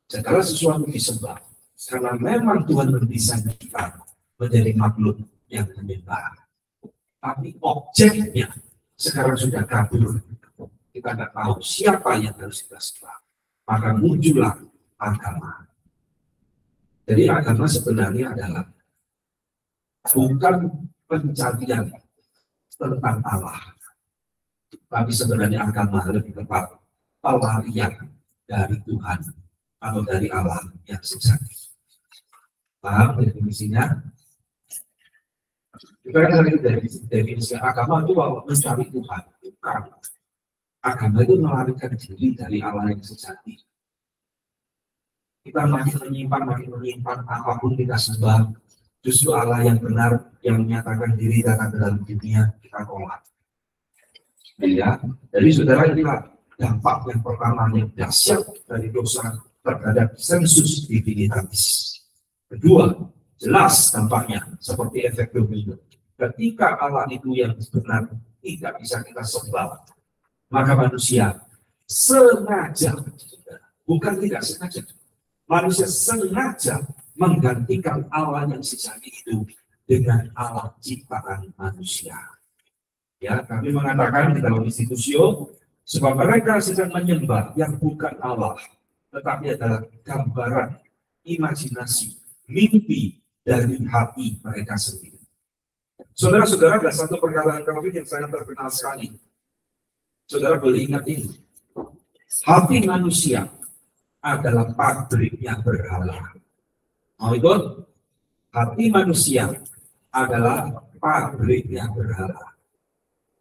segala sesuatu disembah, karena memang Tuhan mendesain kita menjadi makhluk yang menyembah. Tapi objeknya sekarang sudah kabur. Kita tidak tahu siapa yang harus kita sembah. Maka muncullah agama. Jadi agama sebenarnya adalah bukan pencarian tentang Allah, tapi sebenarnya agama lebih tepat pelarian dari Tuhan atau dari Allah yang sejati. Paham definisinya? Kita dari definisi agama itu mencari Tuhan, bukan. Agama itu melarikan diri dari Allah yang sejati. Kita makin menyimpan apapun kita sembah, justru Allah yang benar yang menyatakan diri datang ke dalam dunia kita tolak. Ya, jadi saudara inilah dampak yang pertama yang dahsyat dari dosa terhadap sensus divinitatis. Kedua, jelas dampaknya seperti efek domino. Ketika Allah itu yang benar tidak bisa kita sembah, maka manusia sengaja, bukan tidak sengaja, manusia sengaja menggantikan Allah yang sejati itu dengan Allah ciptaan manusia. Ya, kami mengatakan di dalam institusio, sebab mereka sedang menyembah yang bukan Allah, tetapi adalah gambaran, imajinasi, mimpi dari hati mereka sendiri. Saudara-saudara, ada satu perkataan Calvin yang sangat terkenal sekali. Saudara boleh ingat ini. Hati manusia adalah pabriknya berhala. Mau ikut? Hati manusia adalah pabriknya berhala.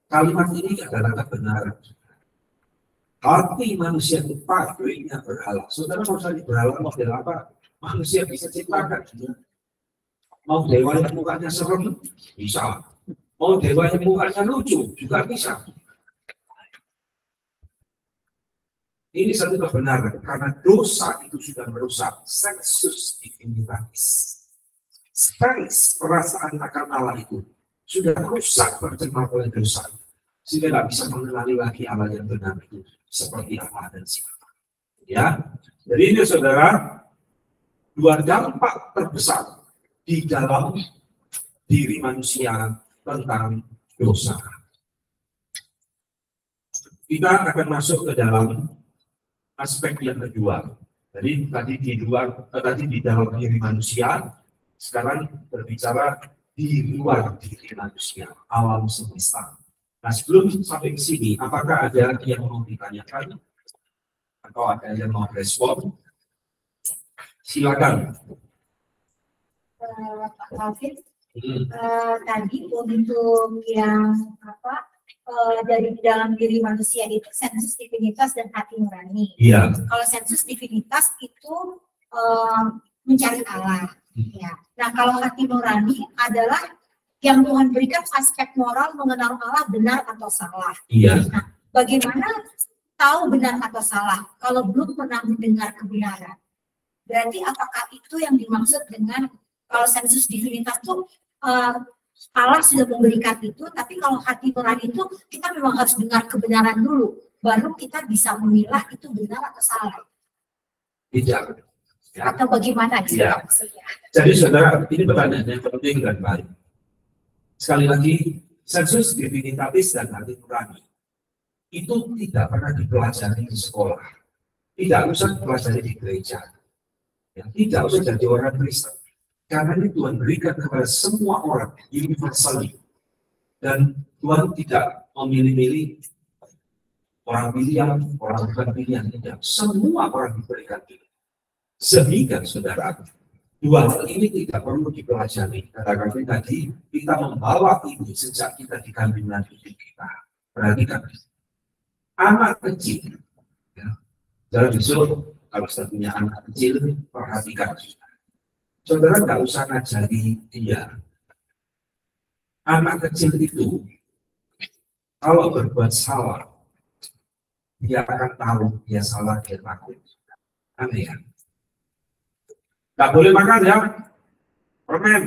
Kalimat ini adalah kebenaran. Hati manusia itu pabriknya berhala. Saudara mau cari berhala model apa? Manusia bisa ciptakan. Mau dewa yang mukanya serem, bisa. Mau dewa yang mukanya lucu, juga bisa. Ini satu kebenaran, karena dosa itu sudah merusak sensus divinitatis. Sense perasaan akan Allah itu sudah rusak tercemar oleh dosa. Sehingga tidak bisa mengenali lagi Allah yang benar itu seperti apa dan siapa. Ya, jadi ini saudara, dua dampak terbesar di dalam diri manusia tentang dosa. Kita akan masuk ke dalam aspek yang kedua. Jadi tadi di dalam diri manusia, sekarang berbicara di luar diri manusia, alam semesta. Nah, sebelum sampai ke sini, apakah ada yang mau ditanyakan atau ada yang mau respon? Silakan. Pak Alvin, tadi untuk yang dari dalam diri manusia itu sensus divinitas dan hati nurani. Iya. Kalau sensus divinitas itu mencari Allah. Ya. Nah, kalau hati nurani adalah yang Tuhan berikan aspek moral mengenal Allah benar atau salah. Iya. Nah, bagaimana tahu benar atau salah kalau belum pernah mendengar kebenaran? Berarti apakah itu yang dimaksud dengan kalau sensus divinitas itu Allah sudah memberikan itu, tapi kalau hati nurani itu kita memang harus dengar kebenaran dulu, baru kita bisa memilah itu benar atau salah. Tidak. Ya. Atau bagaimana gitu Ya. maksudnya. Jadi saudara, ini pertanyaan yang penting dan baik. Sekali lagi, sensus divinitatis dan hati nurani itu tidak pernah dipelajari di sekolah, tidak usah dipelajari di gereja, ya, tidak usah jadi orang Kristen, karena ini Tuhan berikan kepada semua orang universally, dan Tuhan tidak memilih-milih orang pilihan, orang bukan pilihan, tidak, semua orang diberikan itu. Sehingga saudara, dua hal ini tidak perlu dipelajari. Katakan tadi, kita membawa ini sejak kita di kandungan ibu kita. Perhatikan, anak kecil, ya, jangan disuruh kalau sudah punya anak kecil, perhatikan. Saudara nggak usah ngajari dia. Anak kecil itu, kalau berbuat salah, dia akan tahu dia salah, dia takut. Aneh ya? Nggak boleh makan ya, permen.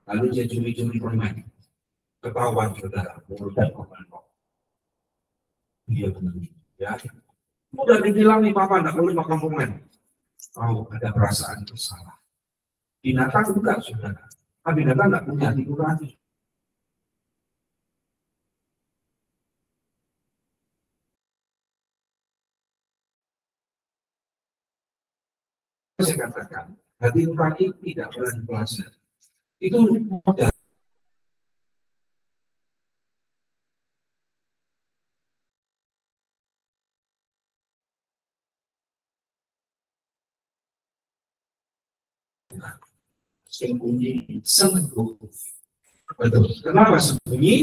Lalu dia curi-curi permen. Ketahuan saudara, mulutnya kok. Dia benar. Ya. Udah dibilang nih papa nggak boleh makan permen. Oh, ada perasaan bersalah. Binatang juga saudara. Binatang nggak punya hati nurani. Saya katakan, hati nurani tidak pernah dipelajari. Itu mudah. Sembunyi, sembunyi. Betul. Kenapa sembunyi?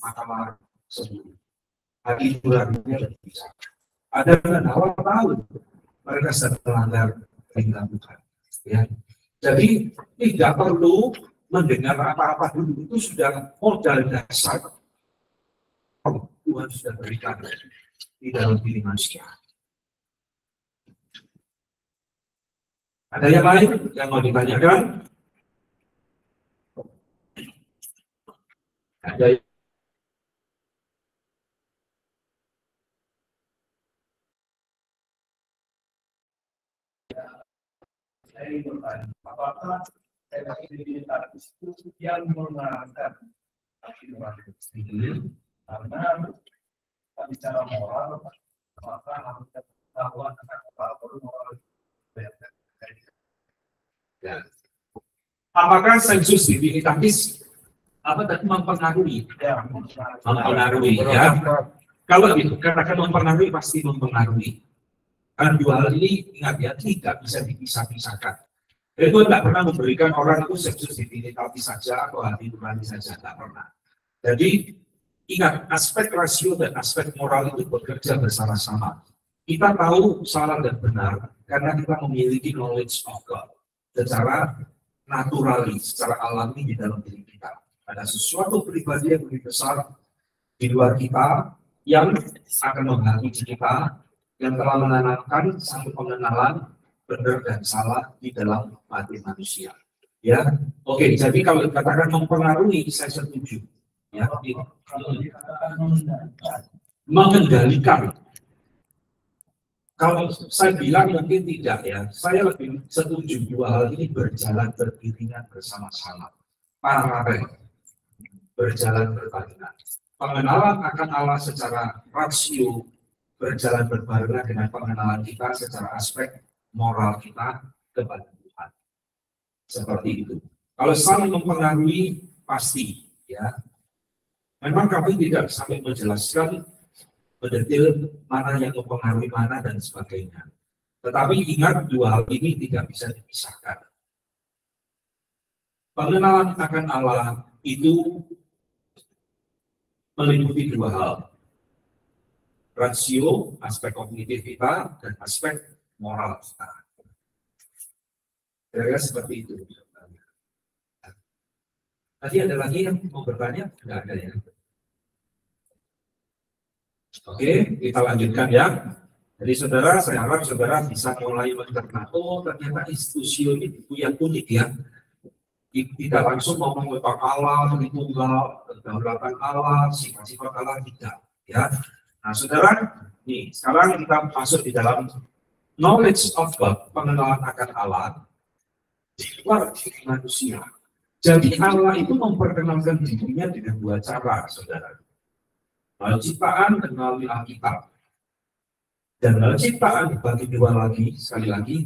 Mahkamah sembunyi. Hati nuraninya tidak bisa. Ada yang awal tahu mereka sedang melanggar perintah Tuhan. Ya. Jadi tidak perlu mendengar apa-apa dulu, itu sudah modal dasar Tuhan sudah berikan di dalam diri manusia. Ada yang lain yang mau ditanyakan? Ada yang saya ingin bertanya, apakah identitas itu yang mengarahkan hati nurani? Karena kita bicara moral, maka harus ketahuan tentang apa moral. ya. Apakah sensus divinitatis apa tadi mempengaruhi? Ya, Mempengaruhi ya. Kalau itu katakan mempengaruhi pasti mempengaruhi. Karena dua hal ini ingat ya tidak bisa dipisah-pisahkan. Itu tidak pernah memberikan orang itu sensus divinitatis saja atau hati nurani saja, tidak pernah. Jadi ingat aspek rasio dan aspek moral itu bekerja bersama-sama. Kita tahu salah dan benar karena kita memiliki knowledge of God secara naturalis, secara alami di dalam diri kita. Ada sesuatu pribadi yang lebih besar di luar kita yang akan menghakimi kita, yang telah menanamkan satu pengenalan benar dan salah di dalam hati manusia. Ya, oke. Jadi kalau dikatakan mempengaruhi, saya setuju. Ya, mengendalikan. Kalau saya bilang mungkin tidak ya. Saya lebih setuju dua hal ini berjalan beriringan bersama-sama. Paralel, berjalan berbarengan. Pengenalan akan Allah secara rasio berjalan berbarengan dengan pengenalan kita secara aspek moral kita kepada Tuhan. Seperti itu. Kalau saling mempengaruhi, pasti ya. Memang kami tidak sampai menjelaskan mendetail mana yang mempengaruhi mana dan sebagainya. Tetapi ingat dua hal ini tidak bisa dipisahkan. Pengenalan akan Allah itu meliputi dua hal. Rasio, aspek kognitif kita, dan aspek moral kita. Kira-kira seperti itu. Tadi ada lagi yang mau bertanya? Tidak ada ya. Oke, kita lanjutkan ya. Jadi saudara, saya harap saudara bisa mulai mencerna, oh ternyata institusi ini buku yang unik ya. Tidak langsung ngomong tentang Allah, tunggal, kedaulatan Allah, sifat-sifat Allah, tidak. Ya. Nah saudara, nih sekarang kita masuk di dalam knowledge of God, pengenalan akan Allah di luar diri manusia. Jadi Allah itu memperkenalkan dirinya dengan dua cara, saudara. Melalui ciptaan dan melalui Alkitab. Dan melalui ciptaan dibagi dua lagi, sekali lagi,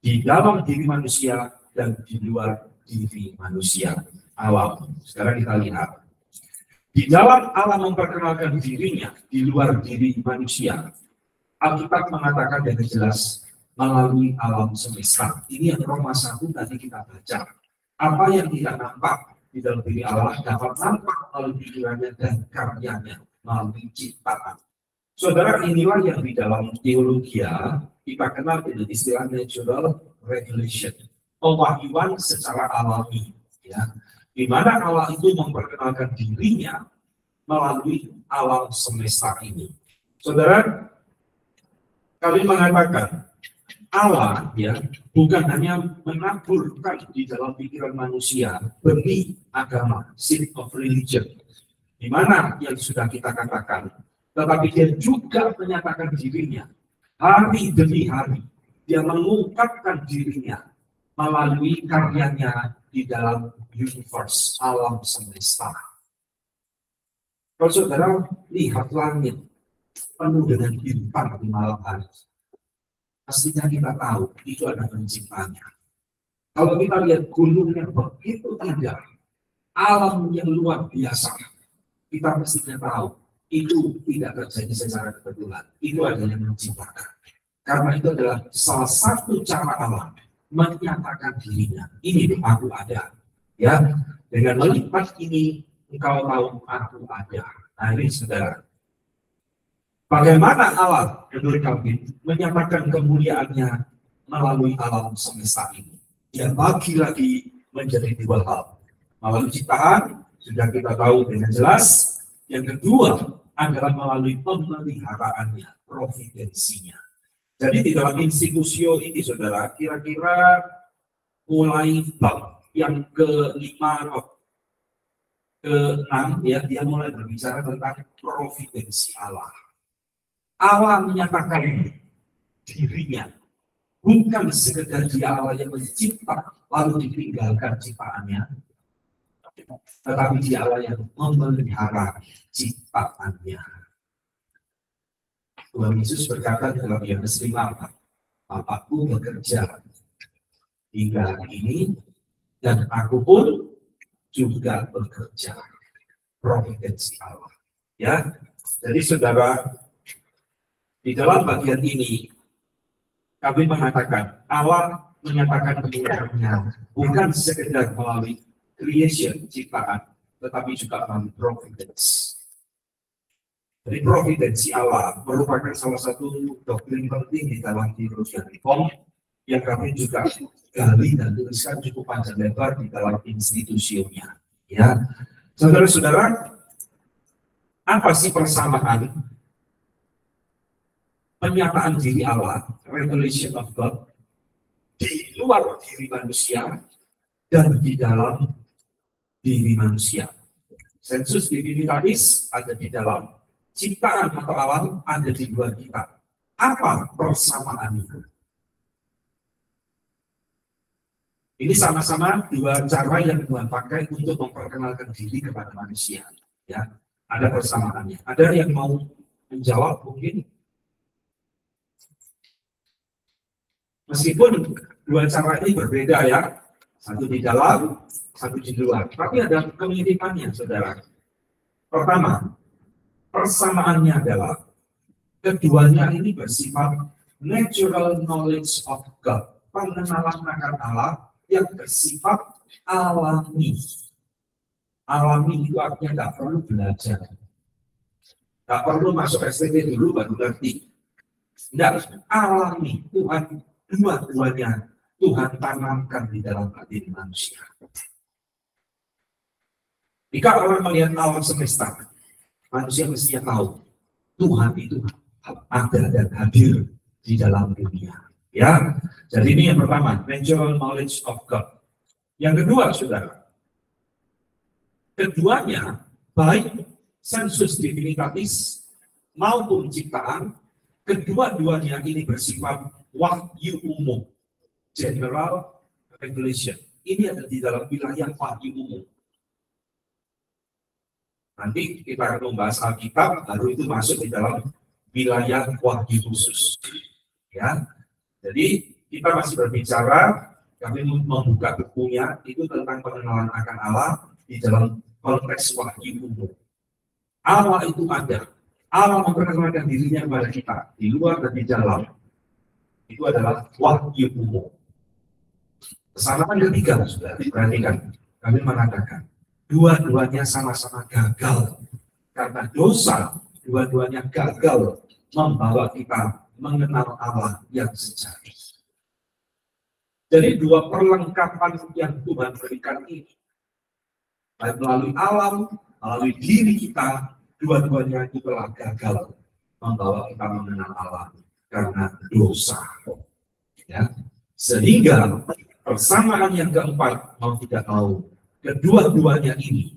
di dalam diri manusia dan di luar diri manusia. Alam. Sekarang kita lihat. Di dalam Allah memperkenalkan dirinya di luar diri manusia. Alkitab mengatakan dengan jelas melalui alam semesta. Ini yang Roma 1 tadi kita baca. Apa yang tidak nampak di dalam diri Allah dapat nampak melalui pikirannya dan karyanya melalui ciptaan. Saudara, inilah yang di dalam teologi kita kenal dengan istilah natural revelation, pewahyuan secara alami, ya, di mana Allah itu memperkenalkan dirinya melalui alam semesta ini. Saudara, kami mengatakan Allah ya bukan hanya menaburkan di dalam pikiran manusia benih agama, seed of religion, di mana yang sudah kita katakan, tetapi dia juga menyatakan dirinya hari demi hari. Dia mengungkapkan dirinya melalui karyanya di dalam universe, alam semesta. Kalau saudara lihat langit penuh dengan bintang di malam hari, pastinya kita tahu itu ada penciptanya. Kalau kita lihat gunungnya begitu indah, alam yang luar biasa, kita pastinya tahu itu tidak terjadi secara kebetulan. Itu adalah yang menciptakan. Karena itu adalah salah satu cara Allah menyatakan dirinya. Ini aku ada. Ya, dengan melipat ini engkau tahu aku ada. Nah ini saudara. Bagaimana Allah menurut kami menyatakan kemuliaannya melalui alam semesta ini? Dia bagi lagi menjadi dua hal. Melalui ciptaan sudah kita tahu dengan jelas. Yang kedua adalah melalui pemeliharaannya, providensinya. Jadi di dalam institusi ini, saudara, kira-kira mulai bab yang ke-5 atau ke-6, ya, dia mulai berbicara tentang providensi Allah. Allah menyatakan dirinya, bukan sekedar dia Allah yang mencipta, lalu ditinggalkan ciptaannya, tetapi dia Allah yang memelihara ciptaannya. Tuhan Yesus berkata dalam Yohanes 5, Bapakku bekerja hingga hari ini, dan aku pun juga bekerja. Providensi Allah. Ya, jadi saudara, di dalam bagian ini kami mengatakan Allah menyatakan kemuliaannya bukan sekedar melalui creation, ciptaan, tetapi juga melalui providence. Jadi providensi Allah merupakan salah satu doktrin penting di dalam teologi reform yang kami juga gali dan tuliskan cukup panjang lebar di dalam institusinya. Ya, saudara-saudara, apa sih persamaan penyataan diri Allah, revelation of God, di luar diri manusia dan di dalam diri manusia? Sensus divinitatis ada di dalam, ciptaan atau alam ada di luar kita. Apa persamaan itu? Ini sama-sama dua cara yang Tuhan pakai untuk memperkenalkan diri kepada manusia. Ya, ada persamaannya. Ada yang mau menjawab mungkin? Meskipun dua cara ini berbeda ya, satu di dalam, satu di luar. Tapi ada kemiripannya, saudara. Pertama, persamaannya adalah keduanya ini bersifat natural knowledge of God, pengenalan akan Allah yang bersifat alami. Alami itu artinya nggak perlu belajar, nggak perlu masuk STT dulu baru ngerti. Nggak, alami. Tuhan dua-duanya Tuhan tanamkan di dalam hati manusia. Jika orang melihat alam semesta, manusia mestinya tahu Tuhan itu ada dan hadir di dalam dunia. Ya, jadi ini yang pertama, natural knowledge of God. Yang kedua, saudara, keduanya baik sensus divinitatis maupun ciptaan, kedua-duanya ini bersifat wahyu umum, general revelation. Ini ada di dalam wilayah wahyu umum. Nanti kita akan membahas Alkitab, lalu itu masuk di dalam wilayah wahyu khusus. Ya, jadi kita masih berbicara, kami membuka bukunya itu tentang pengenalan akan Allah di dalam konteks wahyu umum. Allah itu ada. Allah memperkenalkan dirinya kepada kita di luar dan di dalam. Itu adalah wahyu umum. Kesamaan ketiga, sudah diperhatikan. Kami mengatakan dua-duanya sama-sama gagal karena dosa. Dua-duanya gagal membawa kita mengenal Allah yang sejati. Jadi dua perlengkapan yang Tuhan berikan ini, baik melalui alam, melalui diri kita, dua-duanya itu telah gagal membawa kita mengenal Allah karena dosa. Ya. Sehingga persamaan yang keempat, mau tidak mau, kedua-duanya ini,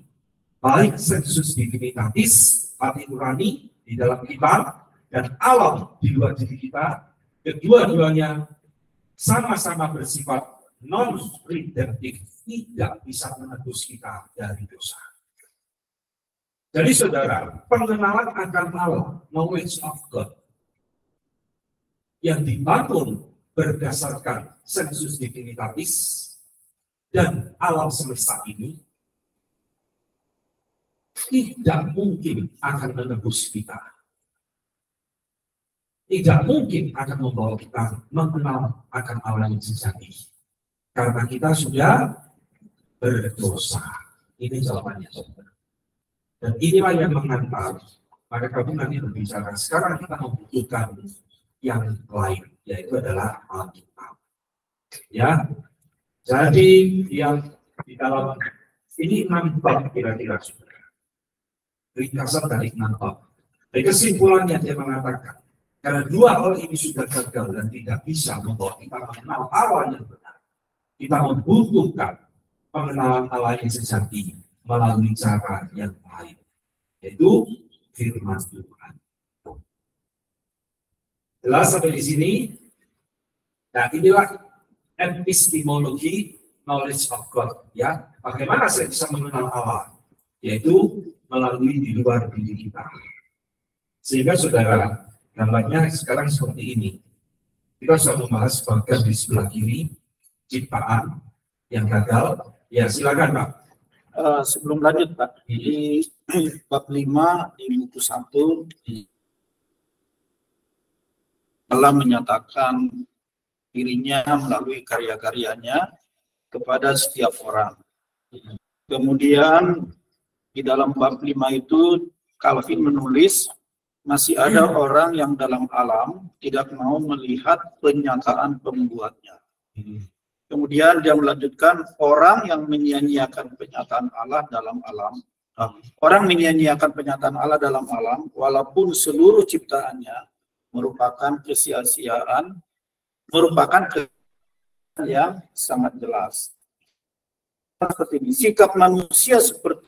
baik sensus divinitatis, hati nurani di dalam kita, dan alam di luar diri kita, kedua-duanya sama-sama bersifat non-redemptive, tidak bisa menebus kita dari dosa. Jadi saudara, pengenalan akan Allah, knowledge of God, yang dibangun berdasarkan sensus divinitatis dan alam semesta ini, tidak mungkin akan menebus kita. Tidak mungkin akan membawa kita mengenal akan Allah yang sejati. Karena kita sudah berdosa. Ini jawabannya, saudara. Dan inilah yang mengantar. Maka kami nanti berbicara. Sekarang kita membutuhkan yang lain, yaitu adalah Alkitab. Ya, jadi yang di dalam ini 6 bab kira-kira, saudara. Ringkasan dari 6 bab. Dari kesimpulannya dia mengatakan, karena dua hal ini sudah gagal dan tidak bisa membawa kita mengenal Allah yang benar. Kita membutuhkan pengenalan Allah yang sejati melalui cara yang lain, yaitu firman Tuhan. Jelas sampai di sini? Nah, inilah epistemologi knowledge of God. Ya, bagaimana saya bisa mengenal Allah? Yaitu melalui di luar diri kita. Sehingga saudara, gambarnya sekarang seperti ini. Kita sudah membahas bagian di sebelah kiri, ciptaan yang gagal. Ya, silakan Pak. Sebelum lanjut Pak, di bab 5 di buku 1 Allah menyatakan dirinya melalui karya-karyanya kepada setiap orang. Kemudian di dalam bab 5 itu Calvin menulis, masih ada orang yang dalam alam tidak mau melihat penyataan pembuatnya. Kemudian dia melanjutkan, orang yang menyia-nyiakan penyataan Allah dalam alam, orang menyia-nyiakan penyataan Allah dalam alam, walaupun seluruh ciptaannya merupakan kesia-siaan, merupakan kesia yang sangat jelas. Seperti ini, sikap manusia seperti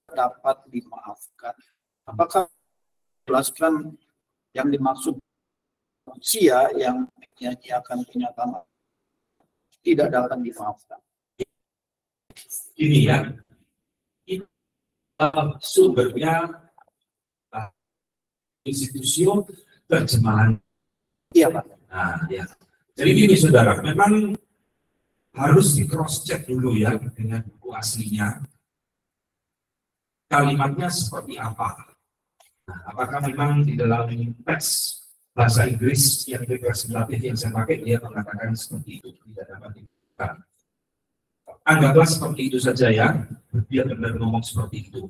dapat dimaafkan. Apakah jelaskan yang dimaksud manusia yang menyia-nyiakan kenyataan tidak dapat dimaafkan? Ini ya, ini sumbernya institusi terjemahan. Iya Pak. Nah, ya. Jadi gini saudara, memang harus di cross check dulu ya dengan buku aslinya. Kalimatnya seperti apa? Nah, apakah memang di dalam teks bahasa Inggris yang representatif yang saya pakai dia mengatakan seperti itu, tidak dapat dibuktikan. Anggaplah seperti itu saja ya, dia benar ngomong seperti itu.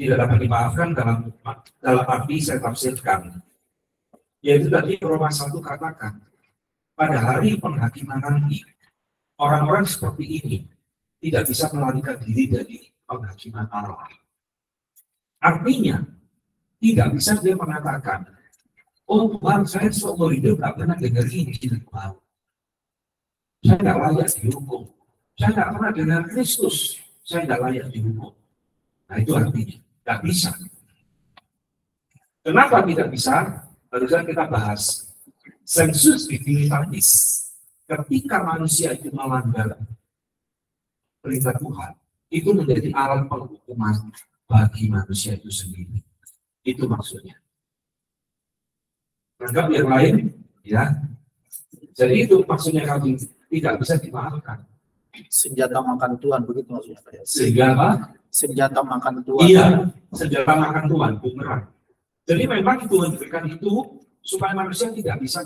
Tidak dapat dimaafkan dalam arti saya tafsirkan. Yaitu tadi Roma 1 katakan, pada hari penghakiman nanti, orang-orang seperti ini tidak bisa melarikan diri dari penghakiman Allah. Artinya, tidak bisa dia mengatakan Oh Tuhan, saya seumur hidup nggak pernah dengar ini Tuhan. Saya nggak layak dihukum. Saya nggak pernah dengar Kristus. Saya nggak layak dihukum. Nah itu artinya nggak bisa. Kenapa tidak bisa? Barusan kita bahas sensus divinitatis. Ketika manusia itu melanggar perintah Tuhan, itu menjadi alat penghukuman bagi manusia itu sendiri. Itu maksudnya. Anggap yang lain, ya. Jadi itu maksudnya kami tidak bisa dimaafkan. Senjata makan Tuhan, begitu maksudnya. Sehingga apa? Senjata makan Tuhan. Iya, senjata makan Tuhan, bumerang. Jadi memang Tuhan berikan itu supaya manusia tidak bisa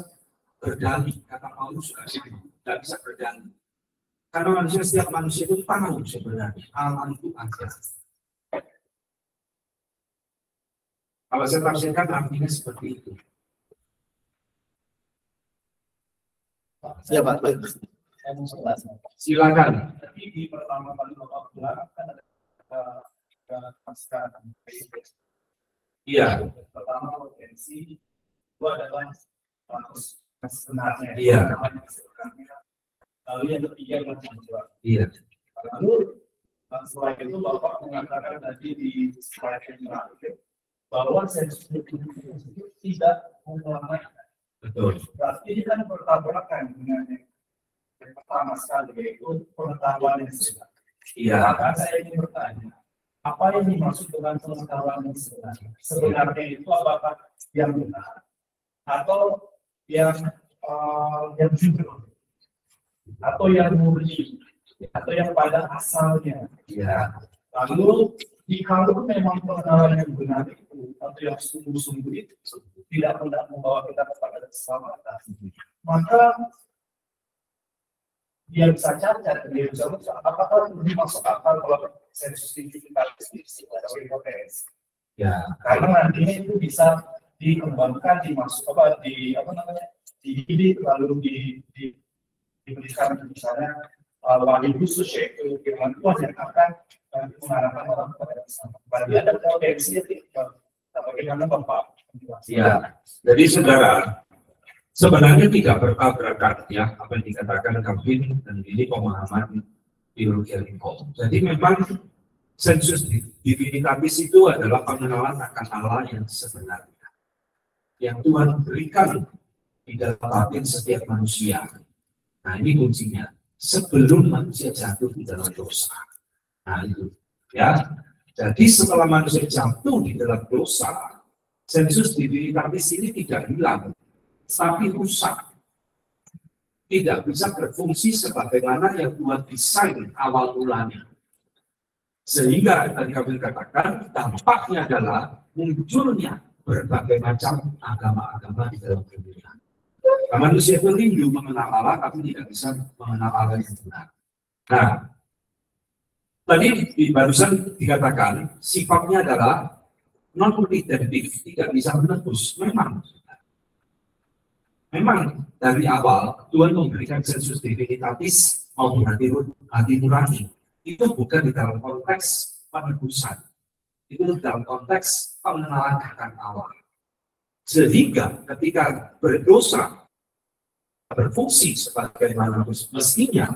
berdalih. Kata Paulus juga tidak bisa berdalih. Karena setiap manusia itu tahu sebenarnya Allah itu ada. Kalau saya tafsirkan artinya seperti itu. Ya Pak, baik. Silakan. Jadi di pertama kali Bapak bilang kan ada pasca. Iya. Pertama potensi itu adalah sebenarnya. Iya. Lalu yang ketiga adalah tujuan. Iya. Lalu setelah itu Bapak mengatakan tadi di slide yang terakhir bahwa sensus itu tidak mengulangi. Betul. Berarti ini kan bertabrakan dengan yang pertama sekali yaitu pengetahuan yang sebenarnya. Iya. Maka saya ingin bertanya, apa yang dimaksud dengan pengetahuan yang sebenarnya? Sebenarnya itu apakah yang benar atau yang jujur atau yang murni atau yang pada asalnya? Iya. Lalu jika memang pengetahuan yang benar itu atau yang sungguh-sungguh itu tidak hendak membawa kita kepada keselamatan, maka dia bisa cacat, dia bisa rusak. Apakah lebih masuk akal kalau sensus divinitatis atau hipotesis? Ya. Karena nantinya itu bisa dikembangkan, dididik, lalu diberikan misalnya wahyu khusus yaitu firman Tuhan yang akan mengarahkan orang kepada keselamatan. Berarti ada potensi bagaimana Bapak? Ya. Jadi saudara, sebenarnya tidak bertabrakan ya apa yang dikatakan Calvin dan ini pemahaman teologi Lincoln. Jadi memang sensus divinitatis itu adalah pengenalan akan Allah yang sebenarnya yang Tuhan berikan di dalam batin setiap manusia. Nah ini kuncinya sebelum manusia jatuh di dalam dosa. Nah itu ya. Jadi setelah manusia jatuh di dalam dosa, sensus divinitatis ini tidak hilang, tapi rusak. Tidak bisa berfungsi sebagaimana yang Tuhan desain awal mulanya. Sehingga tadi kami katakan dampaknya adalah munculnya berbagai macam agama-agama di dalam dunia. Manusia itu rindu mengenal Allah, tapi tidak bisa mengenal Allah yang benar. Nah, tadi barusan dikatakan sifatnya adalah non-identik, tidak bisa menebus. Memang dari awal Tuhan memberikan sensus divinitatis maupun hati nurani. Itu bukan di dalam konteks penebusan. Itu dalam konteks pengenalan akan Allah. Sehingga ketika berdosa berfungsi sebagaimana mestinya,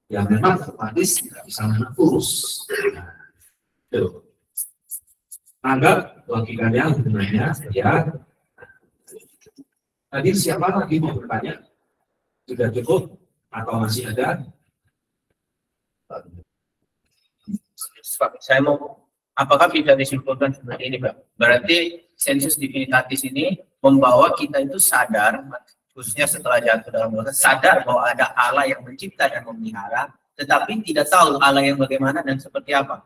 ya memang otomatis tidak bisa menebus. Anggap logikanya hubungannya ya. Tadi siapa lagi mau bertanya? Sudah cukup atau masih ada? Saya mau, apakah bisa disimpulkan seperti ini, Pak? Berarti sensus divinitatis ini membawa kita itu sadar, khususnya setelah jatuh dalam dosa, sadar bahwa ada Allah yang mencipta dan memelihara, tetapi tidak tahu Allah yang bagaimana dan seperti apa.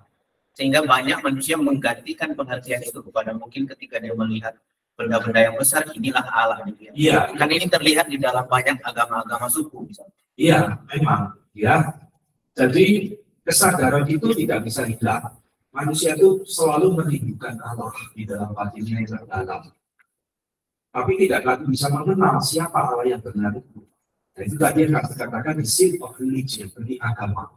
Sehingga banyak manusia menggantikan pengertian itu kepada mungkin ketika dia melihat benda-benda yang besar, inilah Allah. Iya. Kan ini terlihat di dalam banyak agama-agama suku. Misalnya. Iya, memang. Ya. Jadi kesadaran itu tidak bisa hilang. Manusia itu selalu merindukan Allah di dalam batinnya yang terdalam. Tapi tidak lagi bisa mengenal siapa Allah yang benar itu. Nah, itu tadi yang dikatakan di sin of religion, di agama.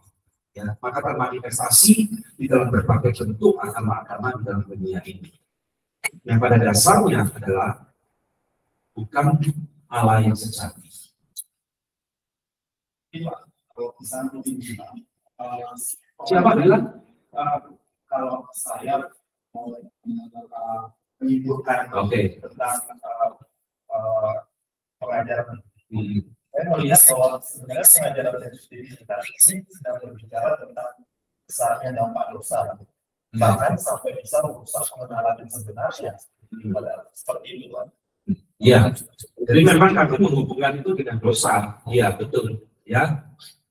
Ya, maka termanifestasi di dalam berbagai bentuk agama-agama di dalam dunia ini. Yang pada dasarnya adalah bukan Allah yang sejati. Kalau misalnya Siapa bilang? Kalau saya mau menyebutkan tentang pengajaran, saya melihat bahwa sebenarnya pengajaran identitas ini sedang berbicara tentang besarnya dampak dosa, bahkan sampai bisa merusak pengenalan yang sebenarnya. Seperti itu, kan? Ya, jadi memang kami menghubungkan itu dengan dosa. Iya, betul. Ya.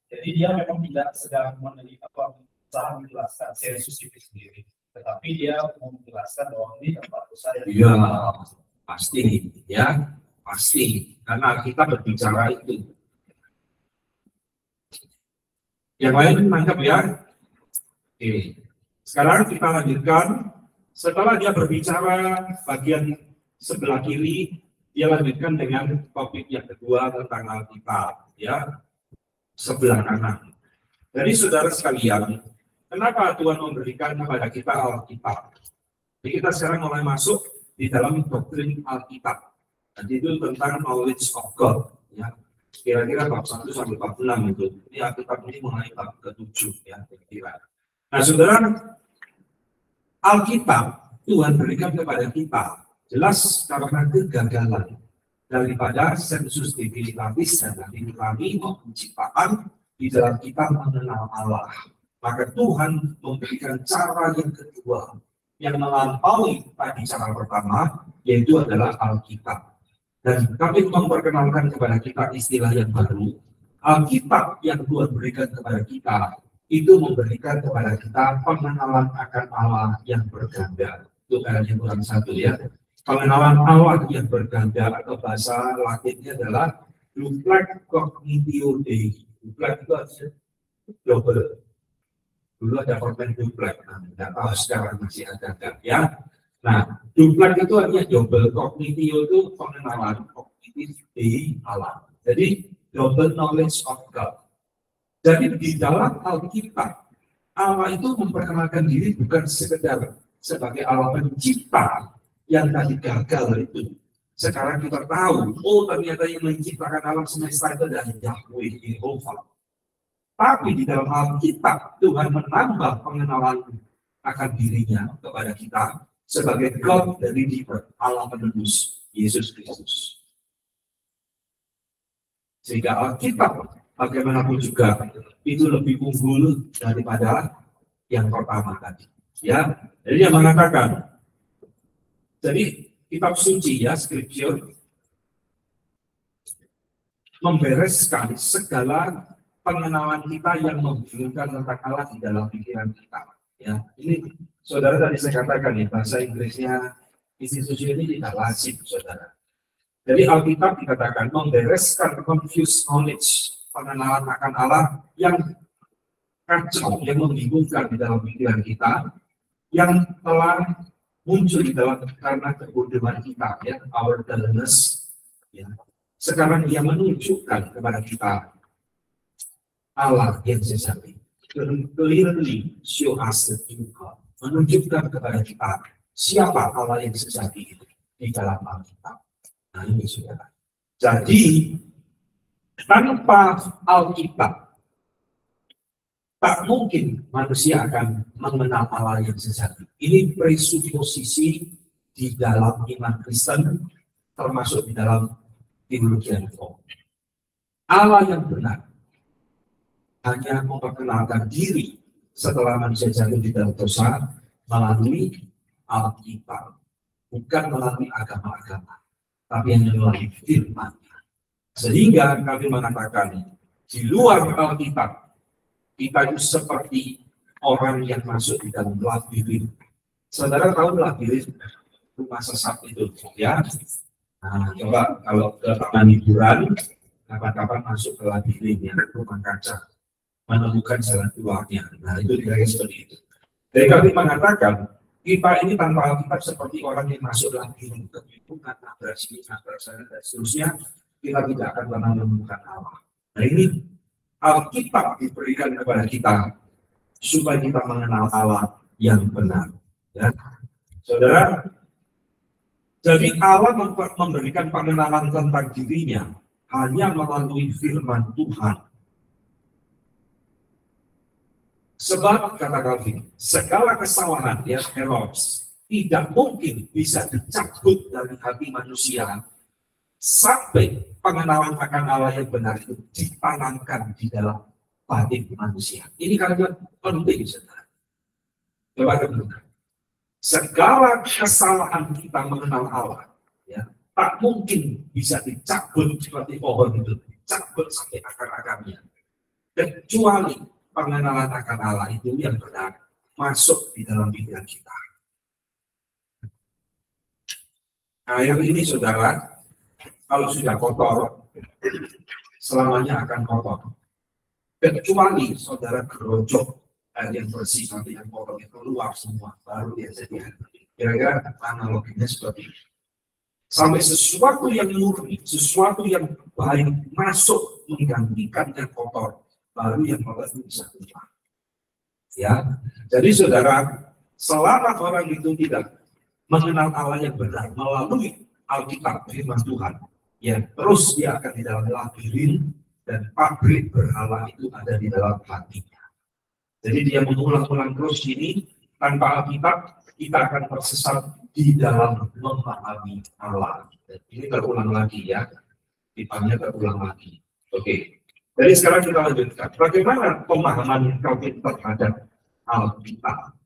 Jadi dia memang tidak sedang berusaha menjelaskan Yesus itu sendiri, tetapi dia mau menjelaskan bahwa ini tempat dosa yang iya, pasti, ya, pasti. Karena kita berbicara itu. Yang lain menangkap ya. Oke. Sekarang kita lanjutkan. Setelah dia berbicara bagian sebelah kiri, dia lanjutkan dengan topik yang kedua tentang Alkitab, ya. Sebelah kanan. Jadi saudara sekalian, kenapa Tuhan memberikan kepada kita Alkitab? Jadi kita sekarang mulai masuk di dalam doktrin Alkitab. Jadi itu tentang knowledge of God. Ya. Kira-kira bab 1 sampai bab 6 itu. Ini Alkitab ini mulai bab ke-7 ya, kira-kira. Nah saudara, Alkitab Tuhan berikan kepada kita jelas karena kegagalan daripada sensus divinitatis dan nurani maupun ciptaan di dalam kita mengenal Allah. Maka Tuhan memberikan cara yang kedua yang melampaui tadi cara pertama, yaitu adalah Alkitab. Dan kami memperkenalkan kepada kita istilah yang baru. Alkitab yang Tuhan berikan kepada kita itu memberikan kepada kita pengenalan akan Allah yang berganda. Itu yang kurang satu ya. Pengenalan Allah yang berganda atau bahasa Latinnya adalah duplex cognitio Dei. Duplex itu artinya double. Dulu ada korban duplex, nah, tidak tahu sekarang masih ada enggak ya. Nah, duplex itu artinya double, cognitio itu pengenalan kognitif Dei Allah. Jadi double knowledge of God. Jadi di dalam Alkitab Allah itu memperkenalkan diri bukan sekedar sebagai Allah pencipta yang tadi gagal itu. Sekarang kita tahu, oh ternyata yang menciptakan alam semesta itu adalah Yahweh Yehova. Tapi di dalam Alkitab Tuhan menambah pengenalan akan dirinya kepada kita sebagai God the Redeemer, Allah penebus, Yesus Kristus. Sehingga Alkitab bagaimanapun juga itu lebih unggul daripada yang pertama tadi. Ya, jadi dia mengatakan. Jadi kitab suci ya, Scripture membereskan segala pengenalan kita yang membingungkan tentang Allah di dalam pikiran kita. Ya, ini saudara tadi saya katakan ya, bahasa Inggrisnya institusi ini tidak lazim, saudara. Jadi Alkitab dikatakan membereskan confused knowledge, pengenalan akan Allah yang kacau, yang membingungkan di dalam pikiran kita, yang telah muncul di dalam karena kebodohan kita, ya, our dullness. Ya. Sekarang dia menunjukkan kepada kita Allah yang sejati. Clearly show us the true God. Menunjukkan kepada kita siapa Allah yang sejati itu di dalam Alkitab. Nah ini saudara. Jadi tanpa Alkitab tak mungkin manusia akan mengenal Allah yang sejati. Ini presuposisi di dalam iman Kristen, termasuk di dalam teologi reform. Allah yang benar hanya memperkenalkan diri setelah manusia jatuh di dalam dosa melalui Alkitab, bukan melalui agama-agama, tapi hanya melalui firman-Nya. Sehingga kami mengatakan di luar Alkitab kita itu seperti orang yang masuk di dalam labirin. Saudara tahu labirin rumah sesat itu, ya? Nah, coba kalau ke taman hiburan, kapan-kapan masuk ke labirin ya, rumah kaca, menemukan jalan keluarnya. Nah, itu kira-kira seperti itu. Jadi kami mengatakan kita ini tanpa Alkitab seperti orang yang masuk labirin, kebingungan, nabrak sini, nabrak sana, dan seterusnya, kita tidak akan pernah menemukan Allah. Nah, ini Alkitab diberikan kepada kita supaya kita mengenal Allah yang benar. Ya. Saudara, Jadi Allah memberikan pengenalan tentang dirinya hanya melalui firman Tuhan. Sebab kata Calvin, segala kesalahan yang errors tidak mungkin bisa dicabut dari hati manusia sampai pengenalan akan Allah yang benar itu ditanamkan di dalam batin manusia. Ini kalimat penting, saudara. Coba dengar. Segala kesalahan kita mengenal Allah, ya, tak mungkin bisa dicabut seperti pohon itu, dicabut sampai akar-akarnya, kecuali pengenalan akan Allah itu yang benar masuk di dalam pikiran kita. Nah, yang ini saudara, kalau sudah kotor, selamanya akan kotor. Kecuali saudara gerojok air yang bersih sampai yang kotor itu keluar semua, baru dia jadi air. Kira-kira analoginya seperti itu. Sampai sesuatu yang murni, sesuatu yang baik masuk menggantikan yang kotor, baru yang kotor itu bisa keluar. Ya, jadi saudara, selama orang itu tidak mengenal Allah yang benar melalui Alkitab firman Tuhan, ya terus dia akan di dalam labirin dan pabrik berhala itu ada di dalam hatinya. Jadi dia mengulang-ulang terus ini, tanpa Alkitab kita akan tersesat di dalam memahami Allah. Dan ini terulang lagi ya, tipanya terulang lagi. Oke, jadi sekarang kita lanjutkan. Bagaimana pemahaman Calvin terhadap Alkitab?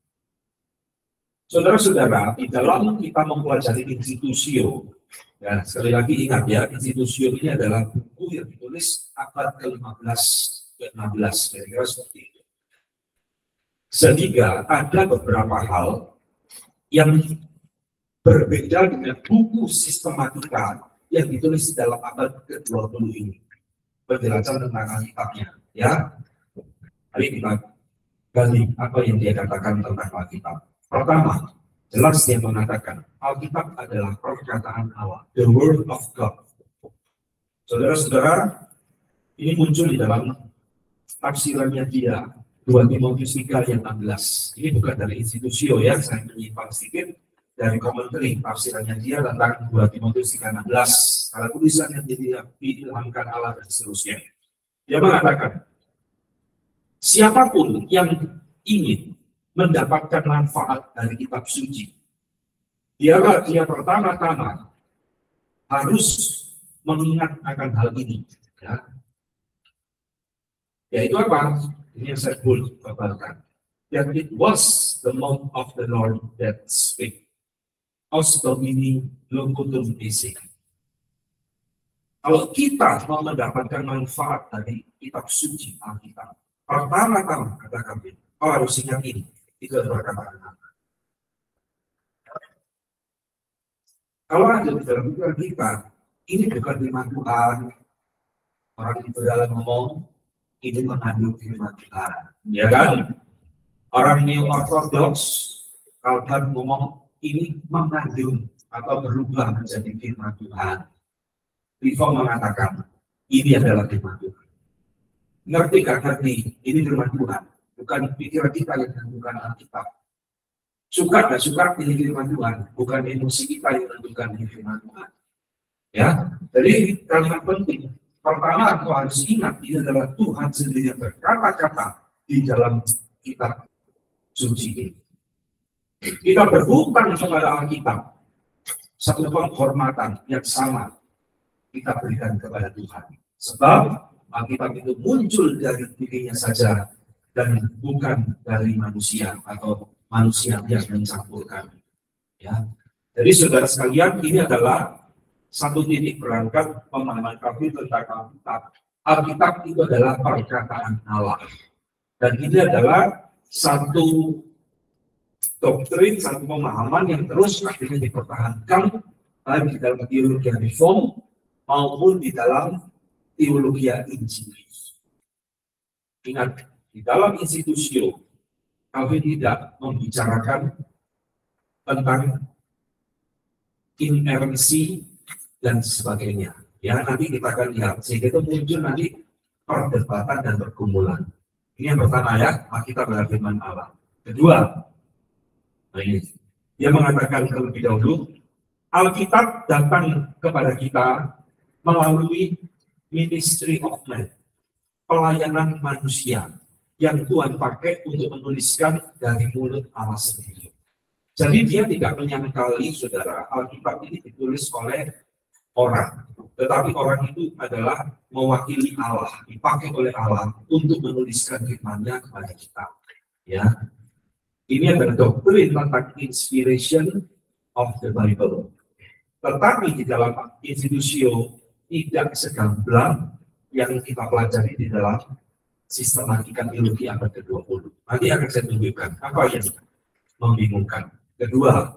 Saudara-saudara, di dalam kita mempelajari institusio, ya, sekali lagi ingat ya, institusio ini adalah buku yang ditulis abad ke-15 ke-16, kira-kira seperti itu. Sehingga ada beberapa hal yang berbeda dengan buku sistematika yang ditulis dalam abad ke-20 ini. Penjelasan tentang Alkitabnya, ya. Mari kita gali apa yang dia katakan tentang Alkitab. Pertama, jelas dia mengatakan Alkitab adalah perkataan Allah, the word of God. Saudara-saudara, ini muncul di dalam tafsirannya dia, 2 Timotius 3 ayat 16. Ini bukan dari institusio ya, saya menyimpang sedikit dari komentari tafsirannya dia tentang 2 Timotius 3 16. Kalau tulisannya dia diilhamkan Allah dan seterusnya. Dia mengatakan, siapapun yang ingin mendapatkan manfaat dari kitab suci, dia pertama-tama harus mengingat akan hal ini. Ya. Yaitu apa? Ini yang saya boleh paparkan. That it was the mouth of the Lord that spake. Os Domini locutum esse. Kalau kita mau mendapatkan manfaat dari kitab suci Alkitab, pertama-tama katakan, harus ingat ini. Itu adalah perkataan Allah. Kalau ada di dalam pikiran kita, ini bukan firman Tuhan. Orang itu dalam ngomong, ini mengandung firman Tuhan. Ya kan? Orang New Orthodox, kalau kan ngomong, ini mengandung atau berubah menjadi firman Tuhan. Reform mengatakan, ini adalah firman Tuhan. Ngerti gak ngerti? Ini firman Tuhan. Bukan pikiran kita yang menentukan Alkitab. Suka dan suka ini firman Tuhan, bukan emosi kita yang menentukan ini firman Tuhan. Ya, jadi kalimat penting. Pertama, kau harus ingat ini adalah Tuhan sendiri yang berkata-kata di dalam kitab suci ini. Kita berhutang kepada Alkitab, satu penghormatan yang sama kita berikan kepada Tuhan. Sebab Alkitab itu muncul dari dirinya saja dan bukan dari manusia atau manusia yang mencampurkan. Ya. Jadi saudara sekalian, ini adalah satu titik berangkat pemahaman kami tentang Alkitab. Alkitab itu adalah perkataan Allah. Dan ini adalah satu doktrin, satu pemahaman yang terus akhirnya dipertahankan baik di dalam teologi reform maupun di dalam teologi Injil. Ingat, di dalam institusio, kami tidak membicarakan tentang inerransi dan sebagainya. Ya, nanti kita akan lihat. Sehingga itu muncul nanti perdebatan dan pergumulan. Ini yang pertama ya, kita berfirman Allah. Kedua, nah ini, dia mengatakan terlebih dahulu, Alkitab datang kepada kita melalui ministry of man, pelayanan manusia yang Tuhan pakai untuk menuliskan dari mulut Allah sendiri. Jadi dia tidak menyangkali, saudara, Alkitab ini ditulis oleh orang, tetapi orang itu adalah mewakili Allah, dipakai oleh Allah untuk menuliskan firman-Nya kepada kita. Ya, ini adalah doktrin tentang inspiration of the Bible. Tetapi di dalam institusio tidak segamblang yang kita pelajari di dalam sistematika teologi abad ke-20. Nanti akan saya tunjukkan apa yang membingungkan. Kedua,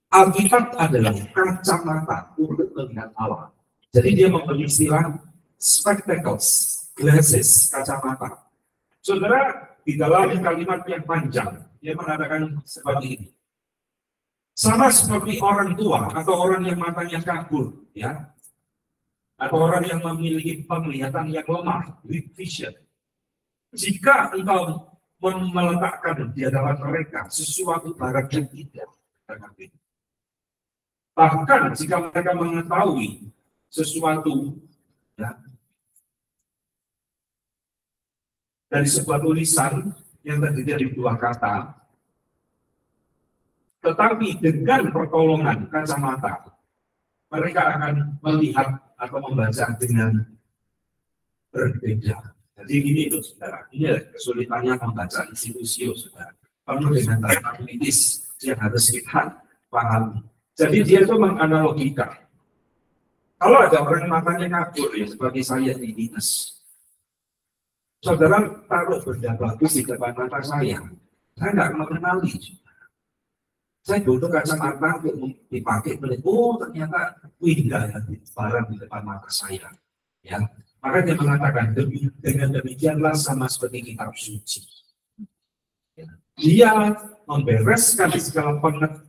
Alkitab adalah kacamata untuk melihat Allah. Jadi dia memberi istilah spectacles, glasses, kacamata. Saudara, di dalam kalimat yang panjang, dia mengatakan seperti ini. Sama seperti orang tua atau orang yang matanya kabur, ya, atau orang yang memiliki penglihatan yang lemah, weak vision. Jika engkau meletakkan di hadapan mereka sesuatu barang yang tidak, bahkan jika mereka mengetahui sesuatu, ya, dari sebuah tulisan yang terdiri dari dua kata, tetapi dengan pertolongan kacamata, mereka akan melihat atau membaca dengan berbeda. Jadi ini itu, saudara, ini kesulitannya membaca institusio, saudara. Penuh dengan data kritis yang harus kita pahami. Jadi dia itu menganalogikan. Kalau ada orang matanya kabur, ya seperti saya di dinas, saudara taruh benda bagus di depan mata saya nggak mengenali. Saya butuh kacamata untuk dipakai, oh ternyata indah ya, barang di depan mata saya. Ya, maka dia mengatakan dengan demikianlah sama seperti kitab suci. Dia membereskan segala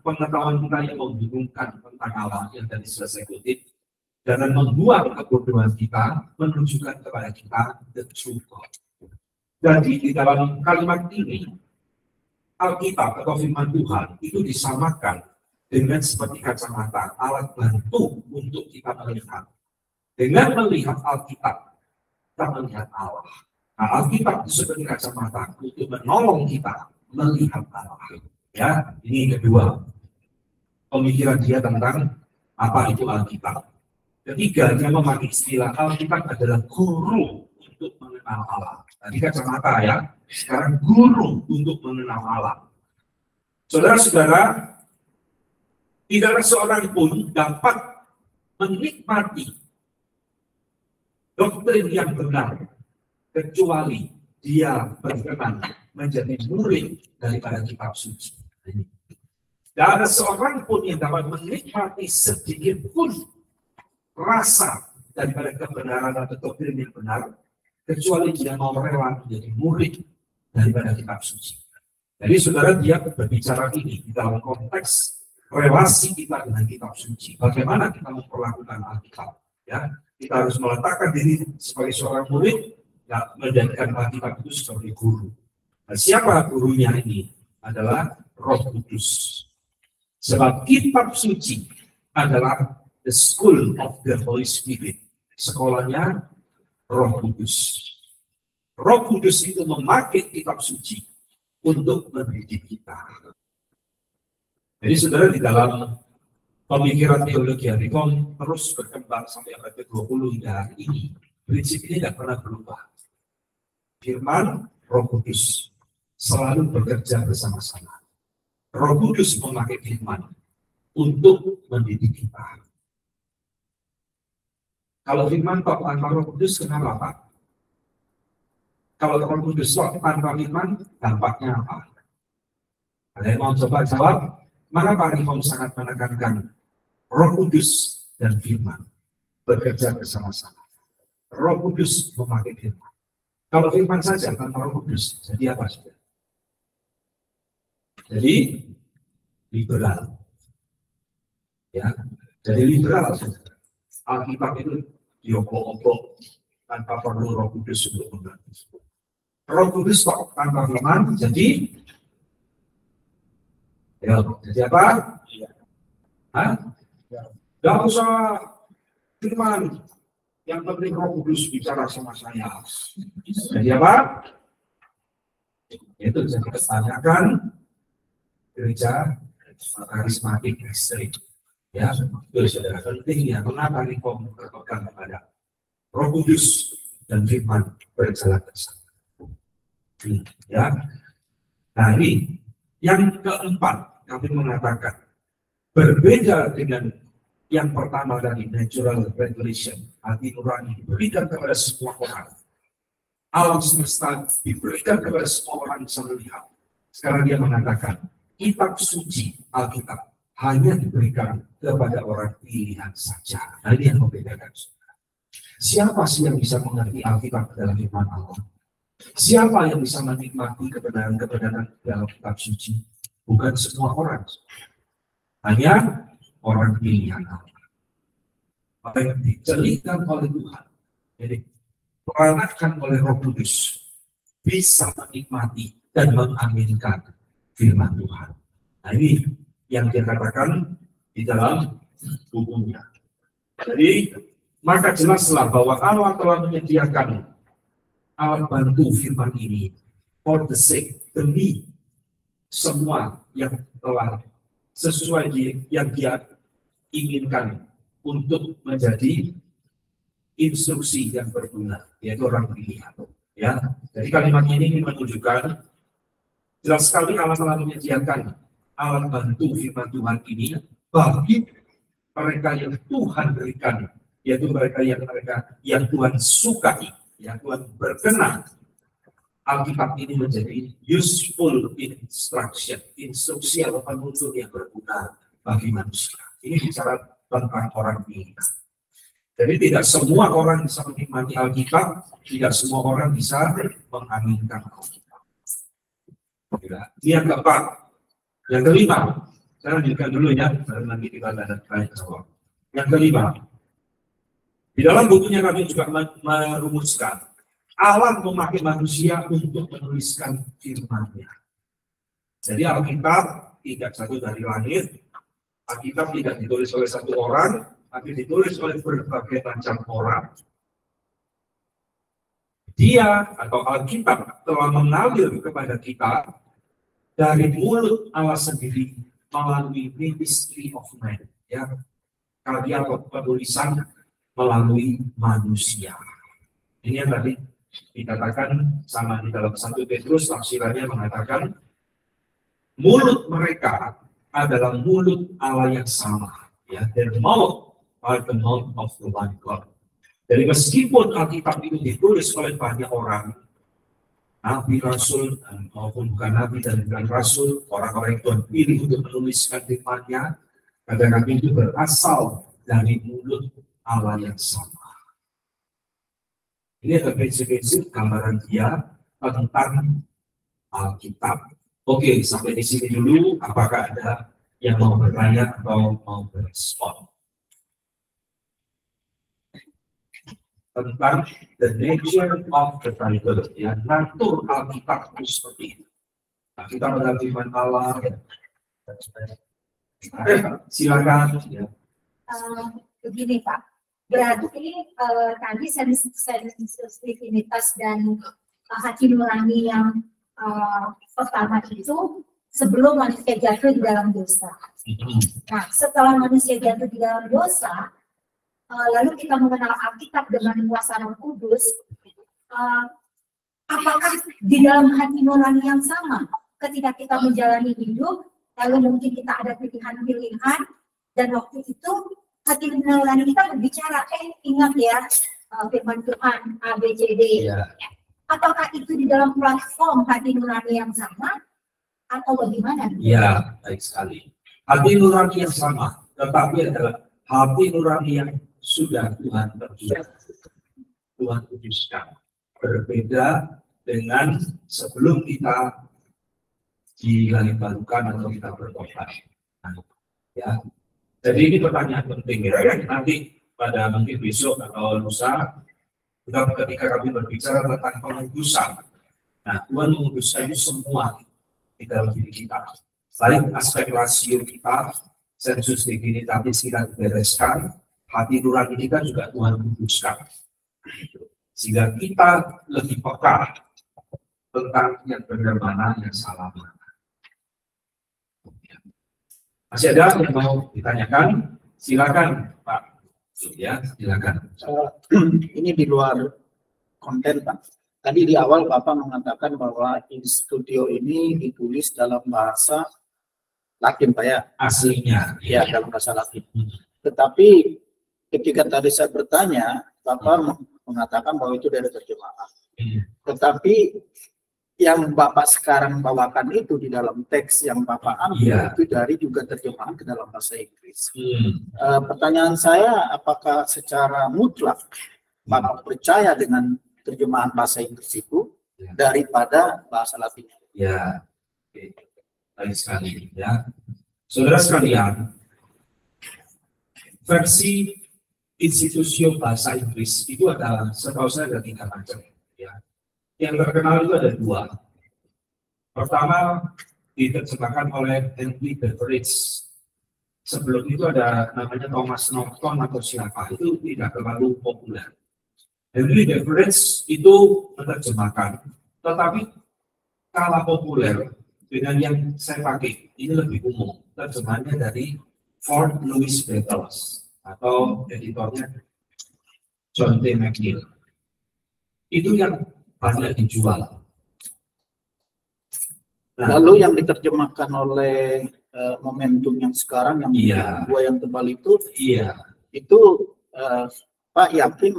pengetahuan kita yang membingungkan tentang Allah yang tadi sudah saya kutip, dan membuang kebodohan kita, menunjukkan kepada kita the true God. Jadi di dalam kalimat ini, Alkitab atau firman Tuhan itu disamakan dengan seperti kacamata, alat bantu untuk kita melihat. Dengan melihat Alkitab, kita melihat Allah. Nah, Alkitab itu seperti kacamata untuk menolong kita melihat Allah. Ya, ini kedua pemikiran dia tentang apa itu Alkitab. Ketiga, dia memakai istilah Alkitab adalah guru untuk mengenal Allah. Tadi kacamata ya, sekarang guru untuk mengenal Allah. Saudara-saudara, tidak ada seorang pun dapat menikmati doktrin yang benar kecuali dia berkenan menjadi murid daripada kitab suci. Tidak ada seorang pun yang dapat menikmati sedikit pun rasa daripada kebenaran atau doktrin yang benar kecuali dia mau rela menjadi murid daripada kitab suci. Jadi saudara, dia berbicara ini di dalam konteks relasi kita dengan kitab suci. Bagaimana kita memperlakukan Alkitab? Ya, kita harus meletakkan diri sebagai seorang murid, ya, menjadikan Alkitab itu sebagai guru. Nah, siapa gurunya ini? Adalah Roh Kudus. Sebab kitab suci adalah the school of the Holy Spirit. Sekolahnya Roh Kudus. Roh Kudus itu memakai kitab suci untuk mendidik kita. Jadi saudara, di dalam pemikiran teologi Harikon terus berkembang sampai abad ke-20 hingga hari ini. Prinsip ini tidak pernah berubah. Firman Roh Kudus selalu bekerja bersama-sama. Roh Kudus memakai firman untuk mendidik kita. Kalau firman kok tanpa Roh Kudus, kenapa Pak? Kalau Roh Kudus kok tanpa firman, dampaknya apa? Ada yang mau coba jawab? Maka Pak Rifom sangat menekankan Roh Kudus dan firman bekerja bersama-sama. Roh Kudus memakai firman. Kalau firman saja tanpa Roh Kudus, jadi apa saja? Jadi liberal. Ya, jadi liberal. Alkitab itu diobok-obok tanpa perlu Roh Kudus untuk membantu. Roh Kudus kok tanpa firman, jadi apa? Hah? Gak usah firman, yang penting Roh Kudus bicara sama saya. Jadi apa? Itu bisa kita tanyakan gereja karismatik ekstrim. Ya, itu saudara penting ya. Kenapa Nikom berpegang kepada Roh Kudus dan firman berjalan bersama. Ya. Nah ini yang keempat kami mengatakan berbeda dengan yang pertama tadi, natural revelation, hati nurani diberikan kepada semua orang. Alam semesta diberikan kepada semua orang bisa melihat. Sekarang dia mengatakan, kitab suci Alkitab hanya diberikan kepada orang pilihan saja. Nah ini yang membedakan. Siapa sih yang bisa mengerti Alkitab dalam firman Allah? Siapa yang bisa menikmati kebenaran-kebenaran dalam kitab suci? Bukan semua orang. Hanya orang pilihan Allah. Apa yang diceritakan oleh Tuhan, jadi diperankan oleh Roh Kudus, bisa menikmati dan mengaminkan firman Tuhan. Nah ini yang dia katakan di dalam bukunya. Jadi maka jelaslah bahwa Allah telah menyediakan alat bantu firman ini for the sake, demi semua yang telah sesuai yang dia inginkan untuk menjadi instruksi yang berguna, yaitu orang pilihan. Ya, jadi kalimat ini menunjukkan jelas sekali Allah telah menyediakan alat bantu firman Tuhan ini bagi mereka yang Tuhan berikan, yaitu mereka yang Tuhan sukai, yang Tuhan berkenan. Alkitab ini menjadi useful instruction, instruksi atau penuntun yang berguna bagi manusia. Ini bicara tentang orang pilihan. Jadi tidak semua orang bisa menikmati Alkitab, tidak semua orang bisa mengaminkan Alkitab. Ini yang keempat. Yang kelima, saya lanjutkan dulu ya, nanti kita ada tanya jawab. Yang kelima, di dalam bukunya kami juga merumuskan Allah memakai manusia untuk menuliskan firman-Nya. Jadi Alkitab tidak jatuh dari langit, Alkitab tidak ditulis oleh satu orang, tapi ditulis oleh berbagai macam orang. Dia atau Alkitab telah mengalir kepada kita dari mulut Allah sendiri melalui ministry of man, ya, karya atau penulisan melalui manusia. Ini yang tadi dikatakan sama di dalam 1 Petrus, tafsirannya mengatakan mulut mereka adalah mulut Allah yang sama, ya, their mouth are the mouth of the one God. Jadi meskipun Alkitab itu ditulis oleh banyak orang, nabi, rasul, maupun bukan nabi dan bukan rasul, orang-orang yang Tuhan pilih untuk menuliskan firman-Nya, kadang-kadang itu berasal dari mulut Allah yang sama. Ini adalah prinsip-prinsip gambaran dia tentang Alkitab. Oke, sampai di sini dulu. Apakah ada yang mau bertanya atau mau berespon tentang the nature of the Bible, ya, natur Alkitab itu seperti itu. Nah, kita mendapat firman Allah. Silakan. Ya. Begini Pak. Berarti tadi sensitivitas dan hati nurani yang pertama itu sebelum manusia jatuh di dalam dosa. Nah, setelah manusia jatuh di dalam dosa, lalu kita mengenal Alkitab dengan kuasa Roh Kudus, apakah di dalam hati nurani yang sama ketika kita menjalani hidup, lalu mungkin kita ada pilihan-pilihan, dan waktu itu hati nurani kita berbicara, ingat ya, firman Tuhan A, B, C, D. Yeah. Apakah itu di dalam platform hati nurani yang sama atau bagaimana? Ya, baik sekali. Hati nurani yang sama, tetapi adalah hati nurani yang sudah Tuhan terjadi, Tuhan kuduskan. Berbeda dengan sebelum kita dilahirkan atau kita bertobat. Ya. Jadi ini pertanyaan penting ya. Nanti pada mungkin besok atau lusa, ketika kami berbicara tentang pengudusan. Nah, Tuhan menguduskan itu semua di dalam diri kita. Baik aspek rasio kita, sensus dignitatis kita bereskan, hati nurani kita juga Tuhan kuduskan. Sehingga kita lebih peka tentang yang benar mana, yang salah mana. Masih ada yang mau ditanyakan? Silakan Pak. Ya, silakan. Ini di luar konten, Pak. Tadi di awal Bapak mengatakan bahwa In Studio ini ditulis dalam bahasa Latin, Pak ya? Aslinya. Ya, dalam bahasa Latin. Tetapi ketika tadi saya bertanya, Bapak mengatakan bahwa itu dari terjemahan. Tetapi yang Bapak sekarang bawakan itu di dalam teks yang Bapak ambil itu dari juga terjemahan ke dalam bahasa Inggris. Pertanyaan saya, apakah secara mutlak Bapak percaya dengan terjemahan bahasa Inggris itu daripada bahasa Latin? Ya, baik sekali. Ya, saudara sekalian, versi institusi bahasa Inggris itu adalah, setahu saya ada 3 macam. Ya. Yang terkenal itu ada 2. Pertama diterjemahkan oleh Henry Beveridge. Sebelum itu ada namanya Thomas Norton atau siapa, itu tidak terlalu populer. Henry Beveridge itu menerjemahkan, tetapi kalah populer dengan yang saya pakai. Ini lebih umum. Terjemahannya dari Fort Louis Battles atau editornya John T. McNeill. Itu yang banyak dijual. Nah, lalu yang diterjemahkan oleh Momentum yang sekarang yang 2 yang tebal itu, itu Pak yakin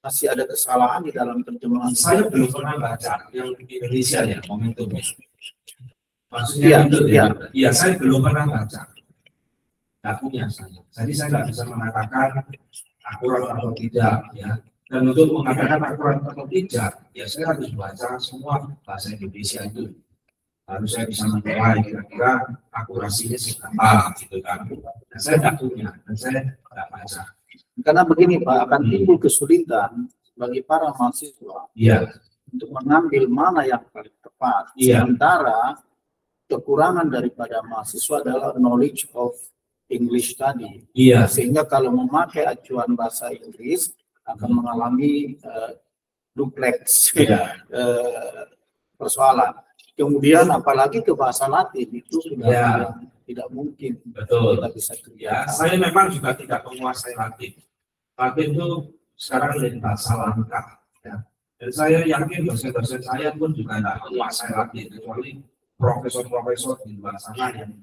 masih ada kesalahan di dalam terjemahan? Saya belum pernah baca yang di Indonesia ya, Momentum. Maksudnya iya, saya belum pernah baca. Nggak punya saya. Jadi saya nggak bisa mengatakan akurat atau tidak ya. Dan untuk mengatakan akurat atau tidak, ya saya harus baca semua bahasa Indonesia itu. Lalu saya bisa menilai kira-kira akurasinya seberapa, gitu kan. Dan saya tidak punya, dan saya tidak baca. Karena begini Pak, akan timbul kesulitan bagi para mahasiswa untuk mengambil mana yang paling tepat. Sementara kekurangan daripada mahasiswa adalah knowledge of English tadi. Sehingga kalau memakai acuan bahasa Inggris, akan mengalami duplex persoalan. Kemudian apalagi ke bahasa Latin itu sudah tidak mungkin. Betul. Kita bisa kerja. Ya, saya memang juga tidak menguasai Latin. Latin itu sekarang jadi bahasa langka. Ya. Dan saya yakin dosen-dosen saya pun juga tidak menguasai Latin, kecuali profesor-profesor di luar sana yang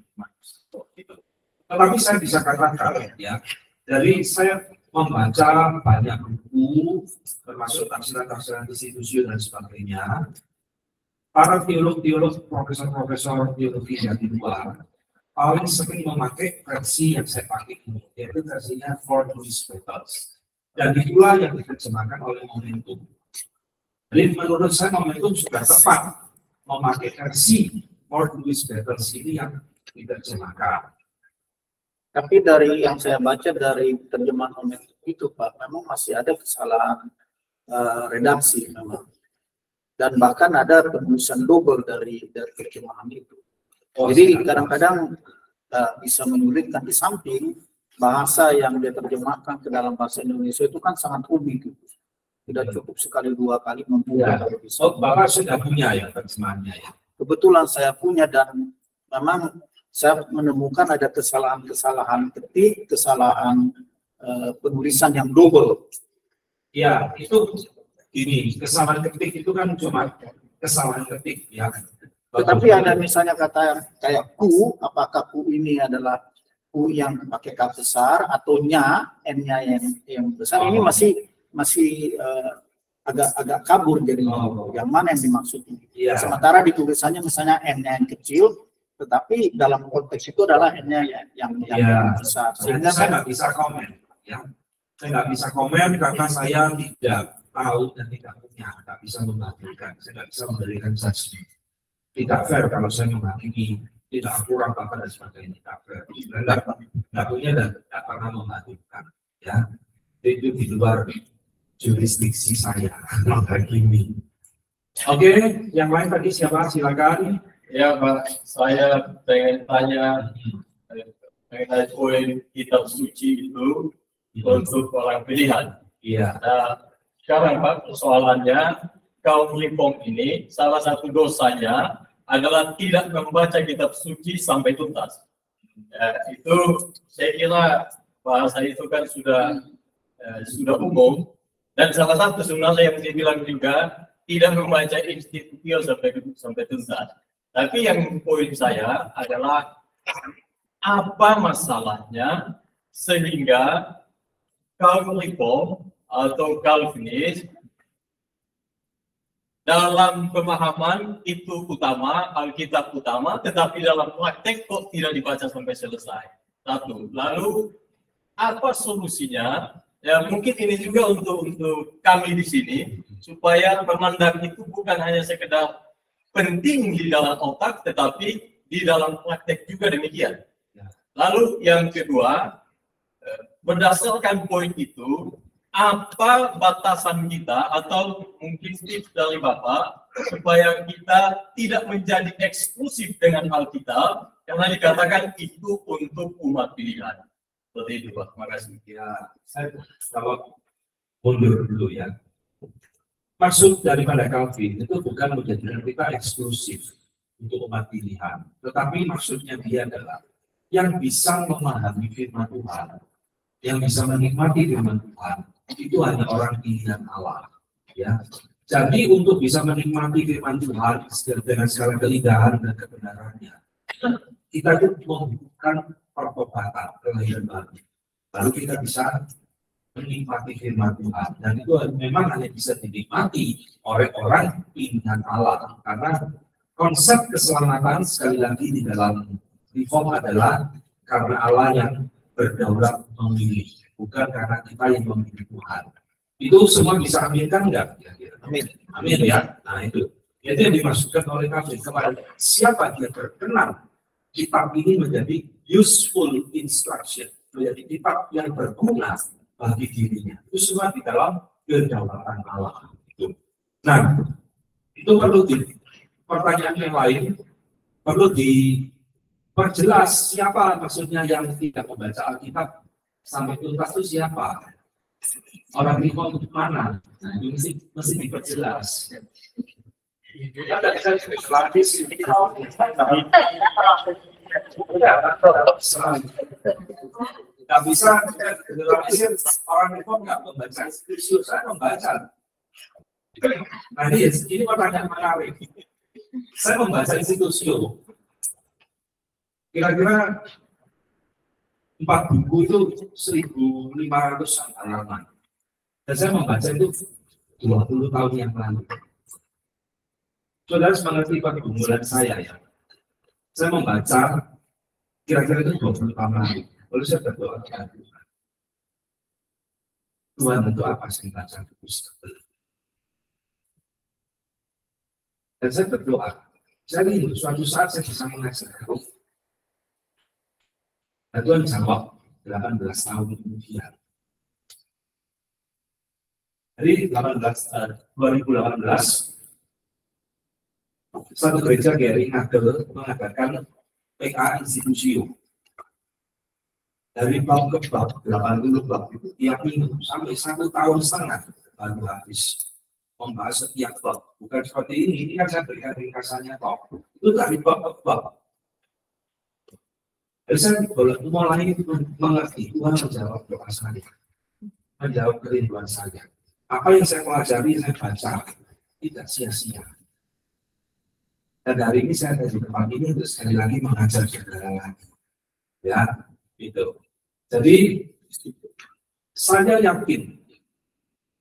gitu. Tetapi saya bisa katakan ya, dari saya membaca banyak buku, termasuk tafsiran-tafsiran institusi dan sebagainya. Para teolog-teolog, profesor-profesor teologi dari luar paling sering memakai versi yang saya pakai, yaitu versinya Fort Louis Battles. Dan itulah yang diterjemahkan oleh Momentum. Jadi menurut saya Momentum sudah tepat memakai versi Fort Louis Battles ini yang diterjemahkan. Tapi dari yang saya baca dari terjemahan Momentum itu Pak, memang masih ada kesalahan redaksi memang. Dan bahkan ada penulisan double dari terjemahan itu. Jadi kadang-kadang bisa menyulitkan, di samping bahasa yang diterjemahkan ke dalam bahasa Indonesia itu kan sangat unik. Tidak cukup sekali 2 kali membuat. Bapak sudah punya ya terjemahannya ya? Kebetulan saya punya, dan memang saya menemukan ada kesalahan ketik, kesalahan penulisan yang double. Ya, itu gini, kesalahan ketik itu kan cuma kesalahan ketik ya. Tetapi ada misalnya kata kayak ku, apakah ku ini adalah ku yang pakai K besar atau nya, n-nya yang besar, ini masih agak kabur jadi yang mana yang dimaksud ini. Sementara di tulisannya misalnya n-nya yang kecil, tetapi dalam konteks itu adalah n-nya yang besar. Sehingga saya nggak bisa komen ya. Saya nggak bisa komen karena saya tidak tahu dan tidak punya, nggak bisa membandingkan. Saya nggak bisa memberikan saksi. Tidak fair kalau saya menghakimi, tidak akurat apa dan sebagainya, tidak fair. Nggak punya dan tidak pernah membandingkan. Ya, itu di luar jurisdiksi saya menghakimi. Oke, yang lain tadi siapa? Silakan. Ya Pak, saya pengen tanya mengenai poin kitab suci itu untuk orang pilihan. Iya. Nah, sekarang Pak, persoalannya kaum Lipong ini salah satu dosanya adalah tidak membaca kitab suci sampai tuntas. Ya, itu saya kira bahasa itu kan sudah umum, dan salah satu sebenarnya yang saya bilang juga tidak membaca institutio sampai tuntas. Tapi yang poin saya adalah apa masalahnya sehingga kaum Lipong atau Calvinis dalam pemahaman itu utama, Alkitab utama, tetapi dalam praktek kok tidak dibaca sampai selesai. Satu. Lalu apa solusinya? Ya mungkin ini juga untuk kami di sini supaya memandang itu bukan hanya sekedar penting di dalam otak, tetapi di dalam praktek juga demikian. Lalu yang kedua, berdasarkan poin itu, apa batasan kita atau mungkin tips dari Bapak supaya kita tidak menjadi eksklusif dengan Alkitab karena dikatakan itu untuk umat pilihan. Seperti itu Pak, terima kasih. Ya, saya jawab mundur dulu ya. Maksud daripada Calvin itu bukan menjadikan kita eksklusif untuk umat pilihan, tetapi maksudnya dia adalah yang bisa memahami firman Tuhan, yang bisa menikmati firman Tuhan, itu hanya orang pilihan Allah. Ya, jadi untuk bisa menikmati firman Tuhan dengan segala keindahan dan kebenarannya, kita itu membutuhkan pertobatan, kelahiran baru. Lalu kita bisa menikmati firman Tuhan, dan itu memang hanya bisa dinikmati oleh orang pilihan Allah, karena konsep keselamatan sekali lagi di dalam Reform adalah karena Allah yang berdaulat memilih, bukan karena kita yang memilih Tuhan. Itu semua bisa aminkan enggak? Amin. Amin ya. Nah itu yang dimasukkan oleh Calvin kepada siapa dia berkenan kitab ini menjadi useful instruction, menjadi kitab yang berguna bagi dirinya. Itu semua di dalam kedaulatan Allah. Nah, itu perlu pertanyaan yang lain perlu diperjelas siapa maksudnya yang tidak membaca Alkitab sampai tuntas itu siapa? Orang Reform itu mana? Nah, itu mesti diperjelas. Tidak bisa generalisir orang Reform nggak membaca Kristus, saya membaca. Nah ini pertanyaan menarik. Saya membaca institusio. Kira-kira 4 buku itu 1.500 halaman. Dan saya membaca itu 20 tahun yang lalu. Saudara harus mengerti pergumulan saya ya. Saya membaca kira-kira itu 20 tahun lalu. Lalu saya berdoa kepada Tuhan. Tuhan itu apa sih baca buku seperti. Dan saya berdoa. Saya ingin suatu saat saya bisa mengajar. Dan Tuhan jawab 18 tahun kemudian. Jadi 2018 satu gereja Gary Nagel mengadakan PA Institusio. Dari bab ke bab, 80 bab itu tiap minggu sampai 1,5 tahun baru habis membahas setiap bab. Bukan seperti ini kan saya berikan ringkasannya toh. Itu dari bab ke bab. Jadi saya mulai mengerti Tuhan menjawab doa saya, menjawab kerinduan saya. Apa yang saya pelajari, saya baca, tidak sia-sia. Dan hari ini saya ada di tempat ini untuk sekali lagi mengajar saudara lagi. Ya, itu. Jadi, saya yakin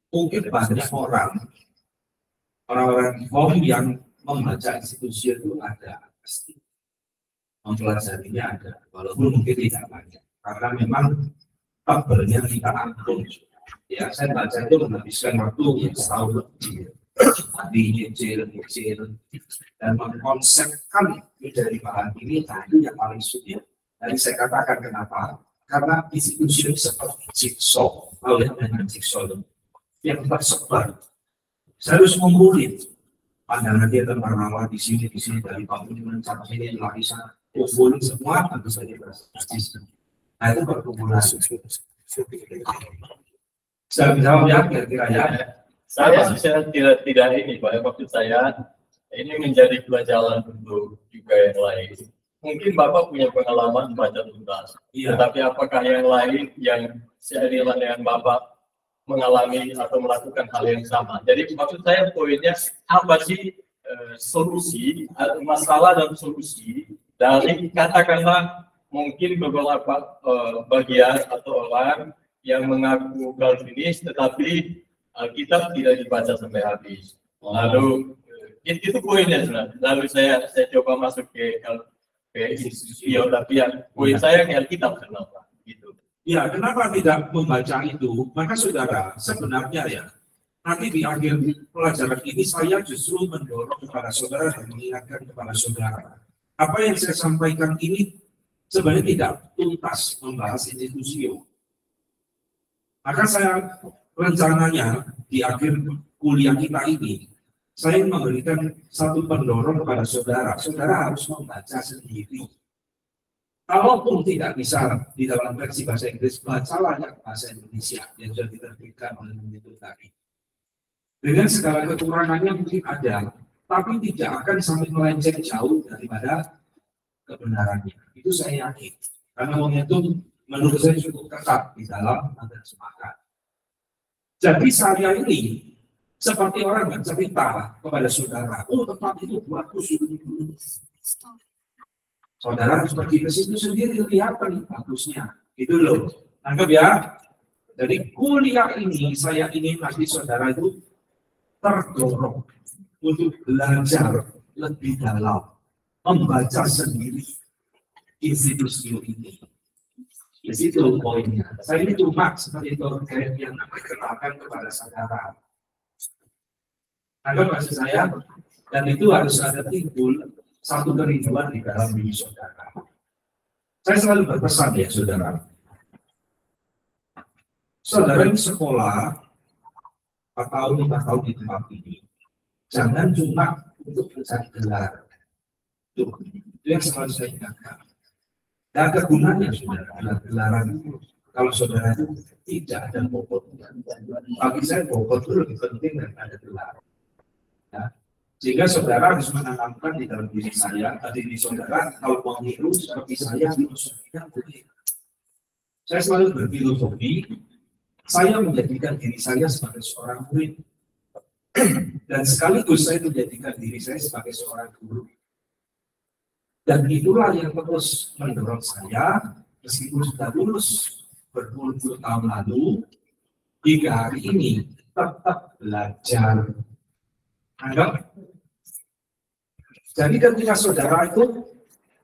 mungkin banyak orang-orang yang membaca institusi itu ada, pasti mempelajarinya ada, walaupun mungkin tidak banyak. Karena memang tabelnya kita ampun. Ya, saya baca itu menghabiskan waktu yang setahun lebih. Nyicil, dan mengkonsepkan dari bahan ini tadi yang paling sulit. Tadi saya katakan kenapa? Karena institusi seperti jigsaw, kalau yang dengan jigsaw yang tersebar. Saya harus mengulik pandangan dia tentang rawa di sini dari Pak Budiman sampai ini lagi sana. kumpul semua tentu saja berasumsi. Nah itu perkumpulan. Saya menjawab ya kira-kira ya. Saya tidak ini Pak, maksud saya ini menjadi pelajaran untuk juga yang lain. Mungkin Bapak punya pengalaman baca tuntas, tetapi apakah yang lain yang seirama dengan Bapak mengalami atau melakukan hal yang sama? Jadi maksud saya poinnya apa sih solusi, masalah dan solusi dari katakanlah mungkin beberapa bagian atau orang yang mengaku Calvinis tetapi Alkitab tidak dibaca sampai habis. Lalu itu poinnya sebenarnya. Lalu saya coba masuk ke institusi, tapi poin saya ke Alkitab kenapa? Gitu. Ya, kenapa tidak membaca itu? Maka saudara, sebenarnya ya, nanti di akhir pelajaran ini saya justru mendorong kepada saudara dan mengingatkan kepada saudara. Apa yang saya sampaikan ini sebenarnya tidak tuntas membahas institusi. Maka saya rencananya di akhir kuliah kita ini, saya memberikan satu pendorong kepada saudara. Saudara harus membaca sendiri. Kalaupun tidak bisa di dalam versi bahasa Inggris, bacalah yang bahasa Indonesia yang sudah diterbitkan oleh Mendikbud tadi. Dengan segala kekurangannya mungkin ada, tapi tidak akan sampai melenceng jauh daripada kebenarannya. Itu saya yakin. Karena momentum menurut saya cukup ketat di dalam semangat. Jadi saya ini seperti orang yang cerita kepada saudara, oh tempat itu bagus, saudara harus pergi ke situ sendiri lihat bagusnya, itu loh. Anggap ya. Jadi kuliah ini saya ingin nanti saudara itu terdorong untuk belajar lebih dalam, membaca sendiri institusi ini. Di situ poinnya. Saya ini cuma seperti itu yang kenalkan kepada saudara. Anggap maksud saya, dan itu harus ada timbul satu kerinduan di dalam diri saudara. Saya selalu berpesan ya saudara. Saudara ini sekolah 4 tahun, 5 tahun di tempat ini. Jangan cuma untuk mencari gelar. Itu yang selalu saya ingatkan. Dan kegunaannya saudara, gelaran itu kalau saudara itu tidak ada bobotnya. Bagi saya bobot itu lebih penting daripada gelar. Ya. Sehingga saudara harus menanamkan di dalam diri saya, diri saudara kalau mau niru seperti saya filosofinya boleh. Saya selalu berfilosofi, saya menjadikan diri saya sebagai seorang murid. Dan sekaligus saya menjadikan diri saya sebagai seorang guru. Dan itulah yang terus mendorong saya, meskipun sudah lulus berpuluh-puluh tahun lalu, hingga hari ini tetap belajar. Anggap. Jadi ketika saudara itu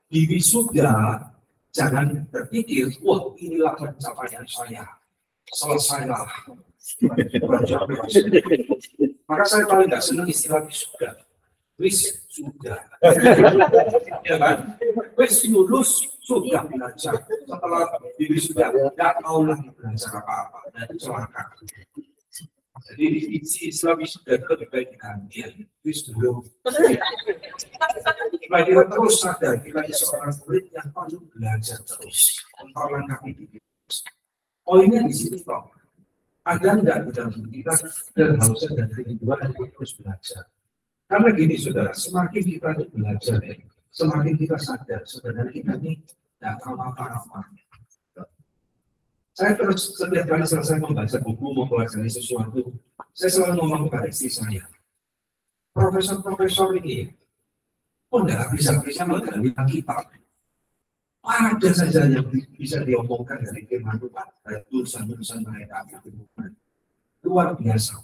di wisuda, jangan berpikir, wah inilah pencapaian saya, selesailah. Maka saya paling nggak senang istilah wisuda. Wis sudah, ya kan? Wis lulus sudah belajar. Setelah diri sudah nggak tahu lagi belajar apa-apa. Nah itu celaka. Jadi Islam sudah lebih baik diganti. Wis dulu. Kita terus sadar kita seorang murid yang perlu belajar terus. Memperlengkapi diri. Poinnya di sini kok. Ada nggak di dalam kita dan harusnya dan kerinduan untuk terus belajar. Karena gini saudara, semakin kita belajar, semakin kita sadar sebenarnya kita ini tidak tahu apa-apa. Saya terus setiap kali selesai membaca buku, mempelajari sesuatu, saya selalu ngomong kepada istri saya, profesor ini, tidak bisa menggali kitab. Ada saja yang bisa diomongkan dari firman Tuhan, dari tulisan-tulisan mereka, luar biasa.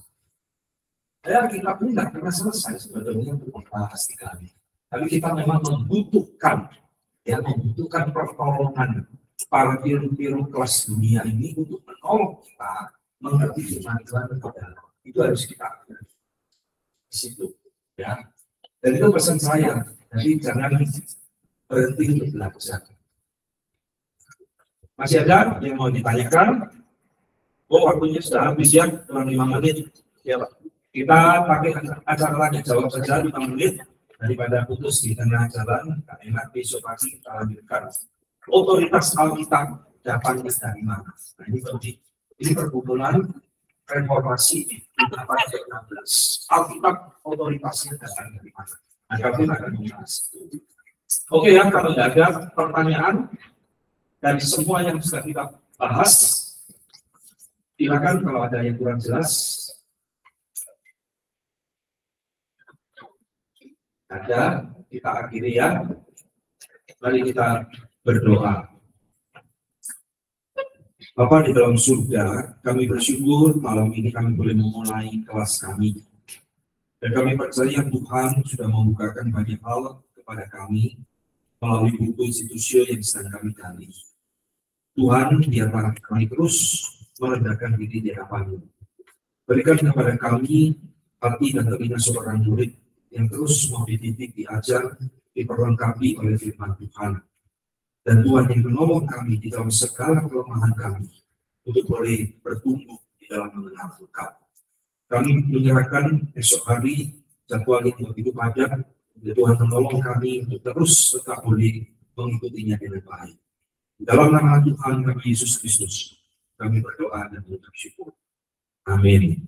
Kita pun tidak pernah selesai sebetulnya untuk membahas kali. Tapi kita memang membutuhkan pertolongan para biru-biru kelas dunia ini untuk menolong kita mengerti firman Tuhan lebih dalam. Itu harus kita di situ, ya. Dan itu pesan saya. Jadi jangan berhenti untuk belajar. Masih ada yang mau ditanyakan? Oh, waktunya sudah habis ya, kurang 5 menit. Ya, Pak. Kita pakai acara tanya jawab saja 5 menit. daripada putus di tengah jalan, tak enak besok pagi kita lanjutkan. Otoritas Alkitab datangnya dari mana? Nah, ini penting. Ini perkumpulan reformasi di abad ke-16. Alkitab otoritasnya datang dari mana? Nah, kami akan membahas. Oke ya, kalau tidak ada pertanyaan dari semua yang sudah kita bahas, silakan kalau ada yang kurang jelas. Ada, kita akhiri ya. Mari kita berdoa. Bapa di dalam surga, kami bersyukur malam ini kami boleh memulai kelas kami. Dan kami percaya Tuhan sudah membukakan banyak hal kepada kami melalui buku institusi yang sedang kami gali. Tuhan, biarlah kami terus merendahkan diri di hadapan-Mu. Berikan kepada kami hati dan telinga seorang murid yang terus mau dididik, diajar, diperlengkapi oleh firman Tuhan. Dan Tuhan yang menolong kami di dalam segala kelemahan kami untuk boleh bertumbuh di dalam mengenal Engkau. Kami menyerahkan esok hari jadwal yang begitu padat, dan Tuhan menolong kami untuk terus tetap boleh mengikutinya dengan baik. Dalam nama Tuhan kami Yesus Kristus, kami berdoa dan mengucap syukur. Amin.